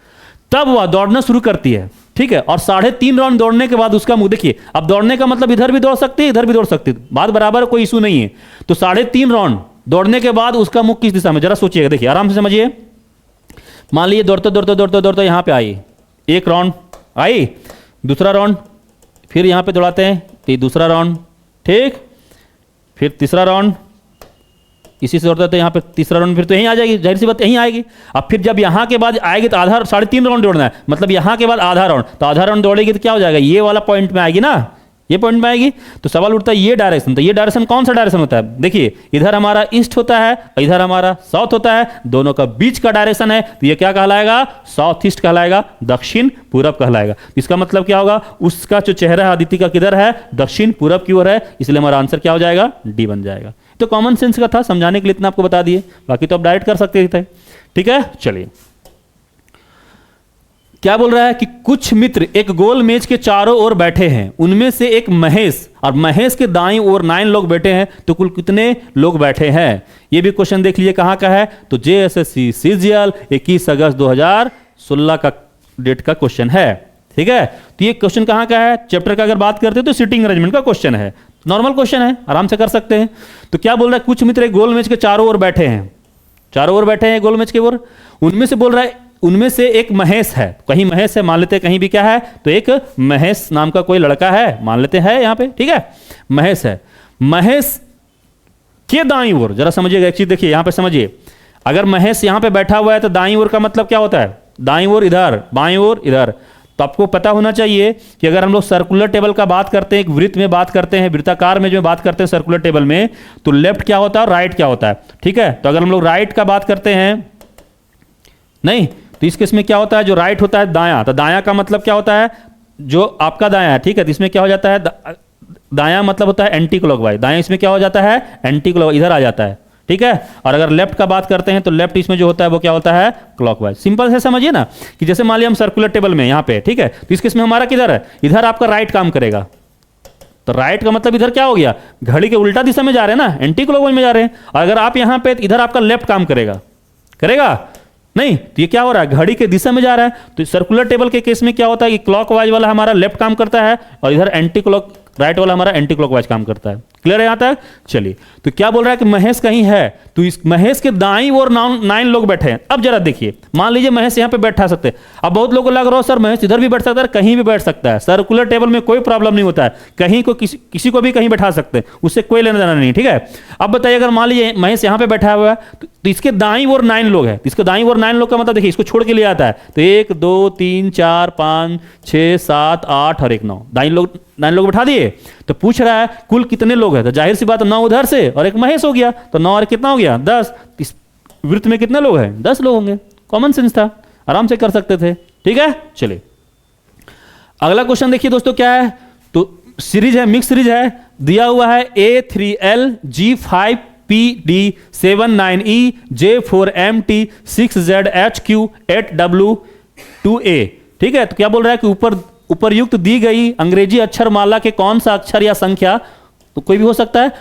तब वह दौड़ना शुरू करती है, ठीक है, और 3.5 राउंड दौड़ने के बाद उसका मुंह देखिए, अब दौड़ने का मतलब इधर भी दौड़ सकती है इधर भी दौड़ सकती है, बात बराबर, कोई इशू नहीं है। तो 3.5 राउंड दौड़ने के बाद उसका मुख किस दिशा में, जरा सोचिएगा, देखिए आराम से समझिए। मान लीजिए दौड़ते दौड़ते दौड़ते दौड़ते यहां पे आई, एक राउंड आई, दूसरा राउंड, फिर यहां पे दौड़ाते हैं तो दूसरा राउंड, ठीक, फिर तीसरा राउंड, इसी से दौड़ते तो यहाँ पे तीसरा राउंड, फिर तो यहीं आ जाएगी, जाहिर सी बात यहीं आएगी। अब फिर जब यहाँ के बाद आएगी तो आधा 3.5 राउंड दौड़ना है, मतलब यहाँ के बाद आधा राउंड, तो आधा राउंड दौड़ेगी तो क्या हो जाएगा, ये वाला पॉइंट में आएगी ना, ये पॉइंट में आएगी। तो सवाल उठता है ये डायरेक्शन, तो ये डायरेक्शन कौन सा डायरेक्शन होता है? देखिए इधर हमारा ईस्ट होता है और इधर हमारा साउथ होता है, दोनों का बीच का डायरेक्शन है, तो ये क्या कहलाएगा? साउथ ईस्ट कहलाएगा, दक्षिण पूरब कहलाएगा। इसका मतलब क्या होगा? उसका जो चेहरा है आदित्य का किधर है? दक्षिण पूरब की ओर है, इसलिए हमारा आंसर क्या हो जाएगा? डी बन जाएगा। तो कॉमन सेंस का था, समझाने के लिए इतना आपको बता दिए, बाकी तो आप डायरेक्ट कर सकते थे। ठीक है, चलिए क्या बोल रहा है कि कुछ मित्र एक गोल मेज के चारों ओर बैठे हैं, उनमें से एक महेश, और महेश के दाईं ओर 9 लोग बैठे हैं, तो कुल कितने लोग बैठे हैं? ये भी क्वेश्चन देख लीजिए कहां का है, तो जेएसएससी सीजीएल 21 अगस्त 2016 का डेट का क्वेश्चन है। ठीक है, तो ये क्वेश्चन कहां का है? चैप्टर का अगर बात करते हैं तो सिटिंग अरेंजमेंट का क्वेश्चन है, नॉर्मल क्वेश्चन है, आराम से कर सकते हैं। तो क्या बोल रहा है? कुछ मित्र एक गोल मेज के चारों ओर बैठे हैं, चारों ओर बैठे हैं गोल मेज के ओर, उनमें से बोल रहा है उनमें से एक महेश है, कहीं महेश है मान लेते हैं, कहीं भी क्या है, तो एक महेश नाम का कोई लड़का है मान लेते हैं यहाँ पे। ठीक है, महेश है, महेश के दाईं ओर, जरा समझिएगा एक चीज, देखिए यहाँ पे समझिए, अगर महेश यहाँ पे बैठा हुआ है तो दाईं ओर का मतलब क्या होता है? दाईं ओर इधर, बाईं ओर इधर। तो आपको पता होना चाहिए कि अगर हम लोग सर्कुलर टेबल का बात करते हैं, एक वृत्त में बात करते हैं, वृत्ताकार में जो बात करते हैं सर्कुलर टेबल में, तो लेफ्ट क्या होता है और राइट क्या होता है? ठीक है, तो अगर हम लोग राइट का बात करते हैं, नहीं तो इस केस में क्या होता है? जो राइट होता है दायां, तो दायां का मतलब क्या होता है? जो आपका दायां है। ठीक है, तो इसमें क्या हो जाता है? दायां मतलब होता है एंटी क्लॉकवाइज, दायां इसमें क्या हो जाता है? एंटी क्लॉकवाइज, इधर आ जाता है। ठीक है, और अगर लेफ्ट का बात करते हैं तो लेफ्ट इसमें जो होता है वो क्या होता है? क्लॉकवाइज। सिंपल से समझिए ना, कि जैसे मान लिया हम सर्कुलर टेबल में यहाँ पे, ठीक है, तो इस केस में हमारा किधर है? इधर आपका राइट काम करेगा, तो राइट का मतलब इधर क्या हो गया? घड़ी के उल्टा दिशा में जा रहे हैं ना, एंटी क्लॉकवाइज में जा रहे हैं। और अगर आप यहाँ पे, इधर आपका लेफ्ट काम करेगा, करेगा नहीं, तो ये क्या हो रहा है? घड़ी के दिशा में जा रहा है। तो सर्कुलर टेबल के केस में क्या होता है कि क्लॉकवाइज वाला हमारा लेफ्ट काम करता है और इधर एंटी क्लॉक, राइट वाला हमारा एंटी क्लॉकवाइज काम करता है। क्लियर है यहां तक? चलिए, तो क्या बोल रहा है कि महेश कहीं है, तो इस महेश के दाईं ओर 9 लोग बैठे हैं। अब जरा देखिए, मान लीजिए महेश यहां पे बैठा सकते हैं। अब बहुत लोगों को लग रहा हो सर महेश इधर भी बैठ सकता है, कहीं भी बैठ सकता है, सर्कुलर टेबल में कोई प्रॉब्लम नहीं होता है, कहीं को किसी को भी कहीं बैठा सकते हैं, उससे कोई लेना देना नहीं। ठीक है, अब बताइए अगर मान लीजिए महेश यहां पे बैठा हुआ है, तो इसके दाईं ओर 9 लोग हैं, इसके दाईं ओर 9 लोग का मतलब देखिए, इसको छोड़ के ले आता है, तो 1 2 3 4 5 6 7 8 और 1 9, दाईं लोग 9 लोग बैठा दिए। तो पूछ रहा है कुल कितने लोग हैं, तो जाहिर सी बात 9 उधर से और एक महेश हो गया, तो 9 और कितना हो गया? 10। इस वृत्त में कितने लोग हैं? 10 लोग होंगे। कॉमन सेंस था, आराम से कर सकते थे। ठीक है, चलिए अगला क्वेश्चन देखिए दोस्तों, क्या है? तो सीरीज है, मिक्स सीरीज है, दिया हुआ है A3L G5PD 7 9E J4 MT 6Z HQ 8W 2A। ठीक है, तो क्या बोल रहा है कि उपरयुक्त दी गई अंग्रेजी अक्षर माला के कौन सा अक्षर या संख्या, तो कोई भी हो सकता है,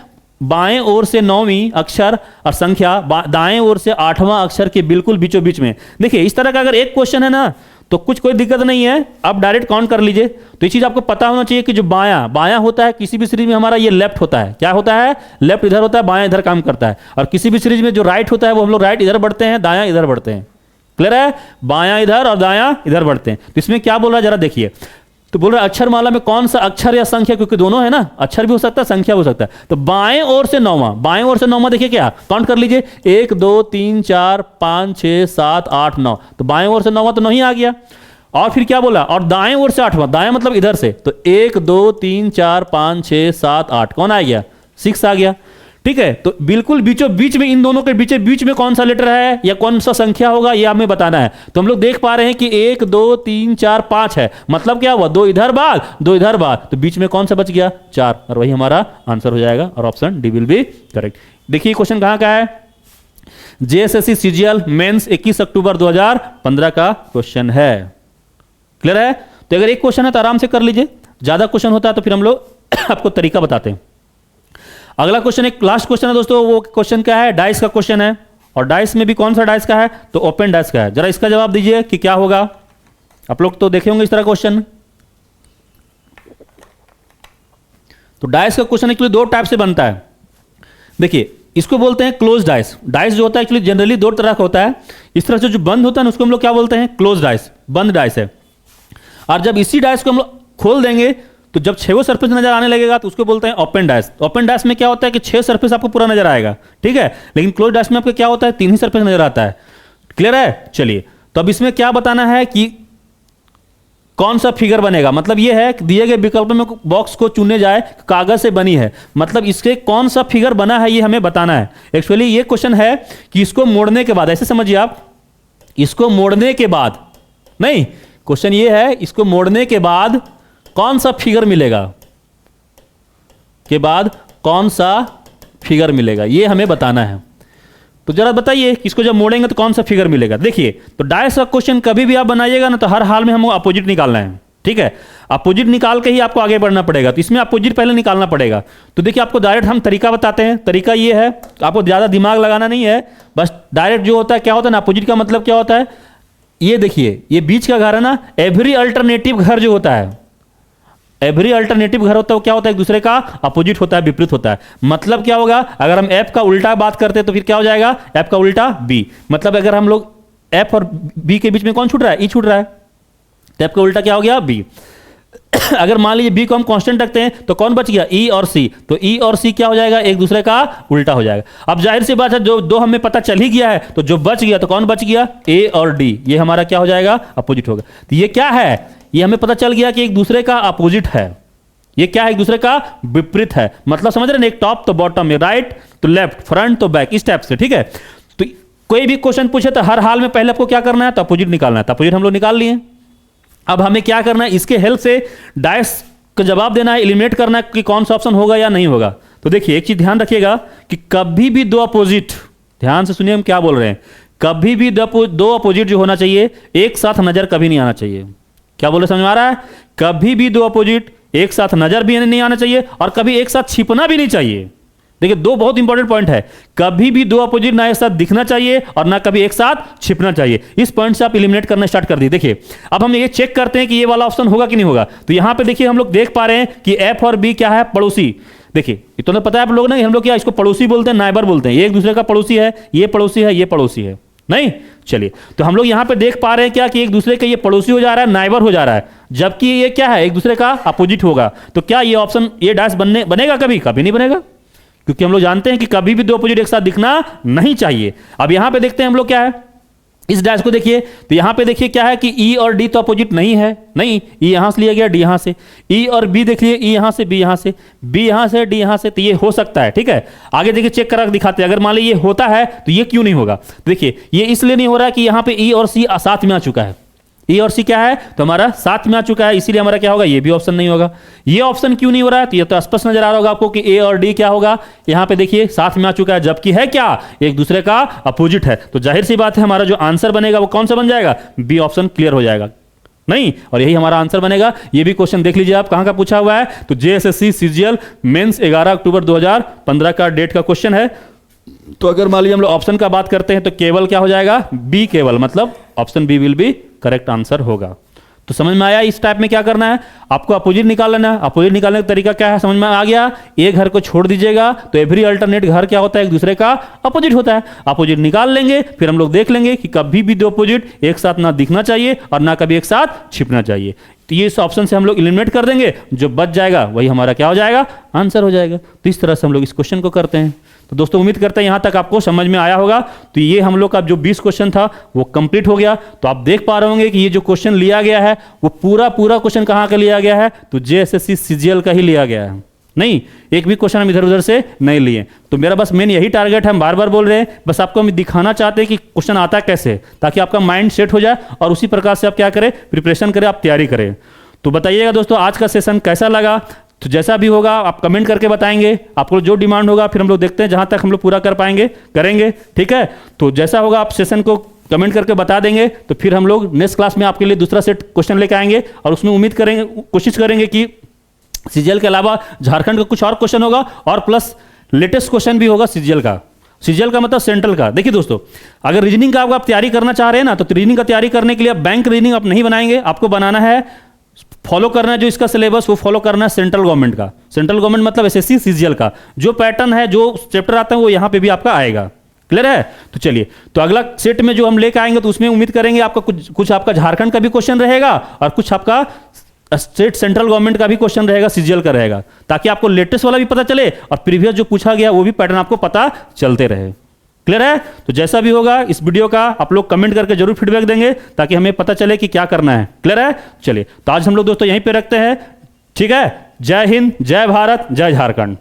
बाएं ओर से 9वीं अक्षर और संख्या दाएं ओर से 8वां अक्षर के बिल्कुल बीचों बीच में। देखिए इस तरह का अगर एक क्वेश्चन है ना, तो कोई दिक्कत नहीं है, आप डायरेक्ट काउंट कर लीजिए। तो ये चीज आपको पता होना चाहिए कि जो बायां होता है किसी भी सीरीज में हमारा, ये लेफ्ट होता है। क्या होता है? लेफ्ट इधर होता है, बायां इधर काम करता है। और किसी भी सीरीज में जो राइट होता है वो हम लोग राइट इधर बढ़ते हैं, दायां इधर बढ़ते हैं। क्लियर है? बायां इधर और दायां इधर बढ़ते हैं। तो इसमें क्या बोल रहा है जरा देखिए, तो बोल रहा है अक्षर माला में कौन सा अक्षर या संख्या, क्योंकि दोनों है ना, अक्षर भी हो सकता है संख्या हो सकता है। तो बाएं ओर से 9वां, बाएं ओर से 9वां देखिए क्या, काउंट कर लीजिए, 1 2 3 4 5 6 7 8 9, तो बाएं ओर से 9वां तो नहीं आ गया। और फिर क्या बोला, और दाएं ओर से 8वां, दाएं मतलब इधर से, तो 1 2 3 4 5 6 7 8, कौन आ गया? 6 आ गया। ठीक है, तो बिल्कुल बीचों बीच में, इन दोनों के बीच में कौन सा लेटर है या कौन सा संख्या होगा, ये हमें बताना है। तो हम लोग देख पा रहे हैं कि 1 2 3 4 5 है, मतलब क्या हुआ, 2 इधर बाद 2 इधर बाद, तो बीच में कौन सा बच गया? 4, और वही हमारा आंसर हो जाएगा, और option D will be correct. देखिए क्वेश्चन कहां का है? जेएसएससी सीजीएल मेंस 21 अक्टूबर 2015 का क्वेश्चन है। क्लियर है? तो अगर एक क्वेश्चन है तो आराम से कर लीजिए, ज्यादा क्वेश्चन होता है तो फिर हम लोग आपको तरीका बताते हैं। अगला क्वेश्चन, एक लास्ट क्वेश्चन है दोस्तों, वो क्वेश्चन क्या है? डाइस का क्वेश्चन है, और डाइस में भी कौन सा डाइस का है? तो ओपन डाइस का है। जरा इसका जवाब दीजिए कि क्या होगा। आप लोग तो देखे होंगे इस तरह क्वेश्चन। तो डाइस का क्वेश्चन एक्चुअली 2 टाइप से बनता है। देखिए इसको बोलते हैं क्लोज डाइस। डाइस जो होता है एक्चुअली जनरली 2 तरह का होता है। इस तरह से जो बंद होता है ना, उसको हम लोग क्या बोलते हैं? क्लोज डाइस, बंद डाइस है। और जब इसी डाइस को हम लोग खोल देंगे तो जब 6 सरफेस नजर आने लगेगा तो उसको बोलते हैं ओपन डाइस। ओपन डाइस में क्या होता है कि 6 सरफेस आपको पूरा नजर आएगा, ठीक है, लेकिन क्लोज डाइस में आपको क्या होता है? 3 ही सरफेस नजर आता है। क्लियर है? चलिए, तो अब इसमें क्या बताना है कि कौन सा फिगर बनेगा, मतलब ये है कि दिए गए विकल्प में बॉक्स को चुने जाए, कागज से बनी है, मतलब इसके कौन सा फिगर बना है ये हमें बताना है। एक्चुअली ये क्वेश्चन है कि इसको मोड़ने के बाद, ऐसे समझिए आप, इसको मोड़ने के बाद, नहीं, क्वेश्चन ये है इसको मोड़ने के बाद कौन सा फिगर मिलेगा, के बाद कौन सा फिगर मिलेगा, ये हमें बताना है। तो जरा बताइए कि इसको जब मोड़ेंगे तो कौन सा फिगर मिलेगा। देखिए, तो डायस का क्वेश्चन कभी भी आप बनाइएगा ना तो हर हाल में हमको अपोजिट निकालना है, ठीक है। अपोजिट निकाल के ही आपको आगे बढ़ना पड़ेगा, तो इसमें अपोजिट पहले निकालना पड़ेगा। तो देखिए, आपको डायरेक्ट हम तरीका बताते हैं। तरीका ये है, आपको ज़्यादा दिमाग लगाना नहीं है, बस डायरेक्ट जो होता है, क्या होता है ना, अपोजिट का मतलब क्या होता है, ये देखिए, ये बीच का घर है ना, एवरी अल्टरनेटिव घर जो होता है, एवरी अल्टरनेटिव घर होता है, क्या होता है, एक दूसरे का अपोजिट होता है, विपरीत होता है। मतलब क्या होगा, अगर हम एफ का उल्टा बात करते हैं तो फिर क्या हो जाएगा, एफ का उल्टा बी। मतलब अगर हम लोग एफ और बी के बीच में कौन छूट रहा है, ई छूट रहा है, तो एफ का उल्टा क्या हो गया, बी। अगर मान लीजिए बी को हम कांस्टेंट रखते हैं तो कौन बच गया, ई और सी, तो ई और सी क्या हो जाएगा, एक दूसरे का उल्टा हो जाएगा। अब जाहिर सी बात है, जो दो हमें पता चल ही गया है, तो जो बच गया तो कौन बच गया, ए और डी, ये हमारा क्या हो जाएगा, अपोजिट होगा। तो ये क्या है, ये हमें पता चल गया कि एक दूसरे का अपोजिट है, ये क्या है, एक दूसरे का विपरीत है। मतलब समझ रहे हैं, एक टॉप तो बॉटम में, राइट तो लेफ्ट, फ्रंट तो बैक, इस टाइप से, ठीक है। तो कोई भी क्वेश्चन पूछे तो हर हाल में पहले आपको क्या करना है, तो अपोजिट निकालना है। तो अपोजिट हम लोग निकाल लिए। अब हमें क्या करना है, इसके हेल्प से डायस का जवाब देना है, एलिमिनेट करना है कि कौन सा ऑप्शन होगा या नहीं होगा। तो देखिए, एक चीज ध्यान रखिएगा कि कभी भी दो अपोजिट, ध्यान से सुनिए हम क्या बोल रहे हैं, कभी भी दो अपोजिट जो होना चाहिए एक साथ नजर कभी नहीं आना चाहिए। क्या बोले, समझ में आ रहा है, कभी भी दो अपोजिट एक साथ नजर भी नहीं आना चाहिए और कभी एक साथ छिपना भी नहीं चाहिए। देखिए, दो बहुत इंपॉर्टेंट पॉइंट है, कभी भी दो अपोजिट ना एक साथ दिखना चाहिए और ना कभी एक साथ छिपना चाहिए। इस पॉइंट से आप एलिमिनेट करना स्टार्ट कर दिए। देखिए, अब हम ये चेक करते हैं कि ये वाला ऑप्शन होगा कि नहीं होगा। तो यहां पे देखिए, हम लोग देख पा रहे हैं कि एफ और बी क्या है, पड़ोसी। देखिए, इतना तो पता है आप लोग ना, हम लोग क्या इसको पड़ोसी बोलते हैं, नाइबर बोलते हैं, ये एक दूसरे का पड़ोसी है, ये पड़ोसी है, ये पड़ोसी है, नहीं। चलिए, तो हम लोग यहां पे देख पा रहे हैं क्या कि एक दूसरे का ये पड़ोसी हो जा रहा है, नाइबर हो जा रहा है, जबकि ये क्या है, एक दूसरे का अपोजिट होगा। तो क्या ये ऑप्शन, ये डैश बनेगा, कभी कभी नहीं बनेगा, क्योंकि हम लोग जानते हैं कि कभी भी दो अपोजिट एक साथ दिखना नहीं चाहिए। अब यहां पे देखते हैं हम लोग क्या है, इस डैश को देखिए, तो यहां पे देखिए क्या है कि ई और डी तो अपोजिट नहीं है, नहीं, ई यहां से लिया गया, डी यहां से, ई और बी देखिए, ई यहां से, बी यहां से, बी यहां से, डी यहां से, तो ये हो सकता है, ठीक है। आगे देखिए, चेक करा दिखाते हैं, अगर मान लीजिए ये होता है तो ये क्यों नहीं होगा। देखिए, ये इसलिए नहीं हो रहा है कि यहां पे ई और सी साथ में आ चुका है, ई और सी क्या है, तो हमारा साथ में आ चुका है, इसीलिए हमारा क्या होगा, ये भी ऑप्शन नहीं होगा। ये ऑप्शन क्यों नहीं हो रहा है, तो ये तो स्पष्ट नजर आ रहा होगा आपको कि ए और डी क्या होगा, यहां पे देखिए साथ में आ चुका है, जबकि है क्या, एक दूसरे का अपोजिट है। तो जाहिर सी बात है, हमारा जो आंसर बनेगा वो कौन सा बन जाएगा, बी ऑप्शन क्लियर हो जाएगा, नहीं, और यही हमारा आंसर बनेगा। ये भी क्वेश्चन देख लीजिए आप, कहां का पूछा हुआ है, तो जेएसएससी सीजीएल मेंस 11 अक्टूबर 2015 का डेट का क्वेश्चन है। तो अगर मान लीजिए हम लोग ऑप्शन का बात करते हैं तो केवल क्या हो जाएगा, बी केवल, मतलब option B will be correct answer होगा। तो समझ में आया, इस टाइप में क्या करना है, आपको अपोजिट निकाल लेना है। अपोजिट निकालने का तरीका क्या है, समझ में आ गया। एक घर को छोड़ दीजिएगा तो एवरी अल्टरनेट घर क्या होता है, एक दूसरे का अपोजिट होता है। अपोजिट निकाल लेंगे, फिर हम लोग देख लेंगे कि कभी भी दो अपोजिट एक साथ ना दिखना चाहिए और ना कभी एक साथ छिपना चाहिए। तो ये इस ऑप्शन से हम लोग एलिमिनेट कर देंगे, जो बच जाएगा वही हमारा क्या हो जाएगा, आंसर हो जाएगा। तो इस तरह से हम लोग इस क्वेश्चन को करते हैं। तो दोस्तों, उम्मीद करते हैं यहाँ तक आपको समझ में आया होगा। तो ये हम लोग का जो 20 क्वेश्चन था वो कंप्लीट हो गया। तो आप देख पा रहे होंगे कि ये जो क्वेश्चन लिया गया है वो पूरा क्वेश्चन कहाँ का लिया गया है, तो जेएसएससी सीजीएल का ही लिया गया है, नहीं एक भी क्वेश्चन हम इधर उधर से नहीं लिए। तो मेरा बस मेन यही टारगेट है, हम बार बार बोल रहे हैं, बस आपको हम दिखाना चाहते हैं कि क्वेश्चन आता कैसे, ताकि आपका माइंड सेट हो जाए और उसी प्रकार से आप क्या करें, प्रिपरेशन करें, आप तैयारी करें। तो बताइएगा दोस्तों, आज का सेशन कैसा लगा। तो जैसा भी होगा आप कमेंट करके बताएंगे, आपको जो डिमांड होगा फिर हम लोग देखते हैं जहां तक हम लोग पूरा कर पाएंगे करेंगे, ठीक है। तो जैसा होगा आप सेशन को कमेंट करके बता देंगे, तो फिर हम लोग नेक्स्ट क्लास में आपके लिए दूसरा सेट क्वेश्चन लेके आएंगे और उसमें उम्मीद करेंगे, कोशिश करेंगे कि सीजीएल के अलावा झारखंड का कुछ और क्वेश्चन होगा और प्लस लेटेस्ट क्वेश्चन भी होगा सीजीएल का। सीजीएल का मतलब सेंट्रल का। देखिए दोस्तों, अगर रीजनिंग का आप तैयारी करना चाह रहे हैं ना, तो रीजनिंग का तैयारी करने के लिए बैंक रीजनिंग आप नहीं बनाएंगे, आपको बनाना है, फॉलो करना है जो इसका सिलेबस, वो फॉलो करना है सेंट्रल गवर्नमेंट का। सेंट्रल गवर्नमेंट मतलब एसएससी सीजीएल का जो पैटर्न है, जो चैप्टर आता है वो यहां पे भी आपका आएगा। क्लियर है। तो चलिए, तो अगला सेट में जो हम लेकर आएंगे तो उसमें उम्मीद करेंगे आपका कुछ आपका झारखंड का भी क्वेश्चन रहेगा और कुछ आपका स्टेट सेंट्रल गवर्नमेंट का भी क्वेश्चन रहेगा, सीजीएल का रहेगा, ताकि आपको लेटेस्ट वाला भी पता चले और प्रीवियस जो पूछा गया वो भी पैटर्न आपको पता चलते रहे। क्लियर है? तो जैसा भी होगा इस वीडियो का आप लोग कमेंट करके जरूर फीडबैक देंगे ताकि हमें पता चले कि क्या करना है। क्लियर है? चलिए, तो आज हम लोग दोस्तों यहीं पे रखते हैं। ठीक है? जय हिंद, जय भारत, जय झारखंड।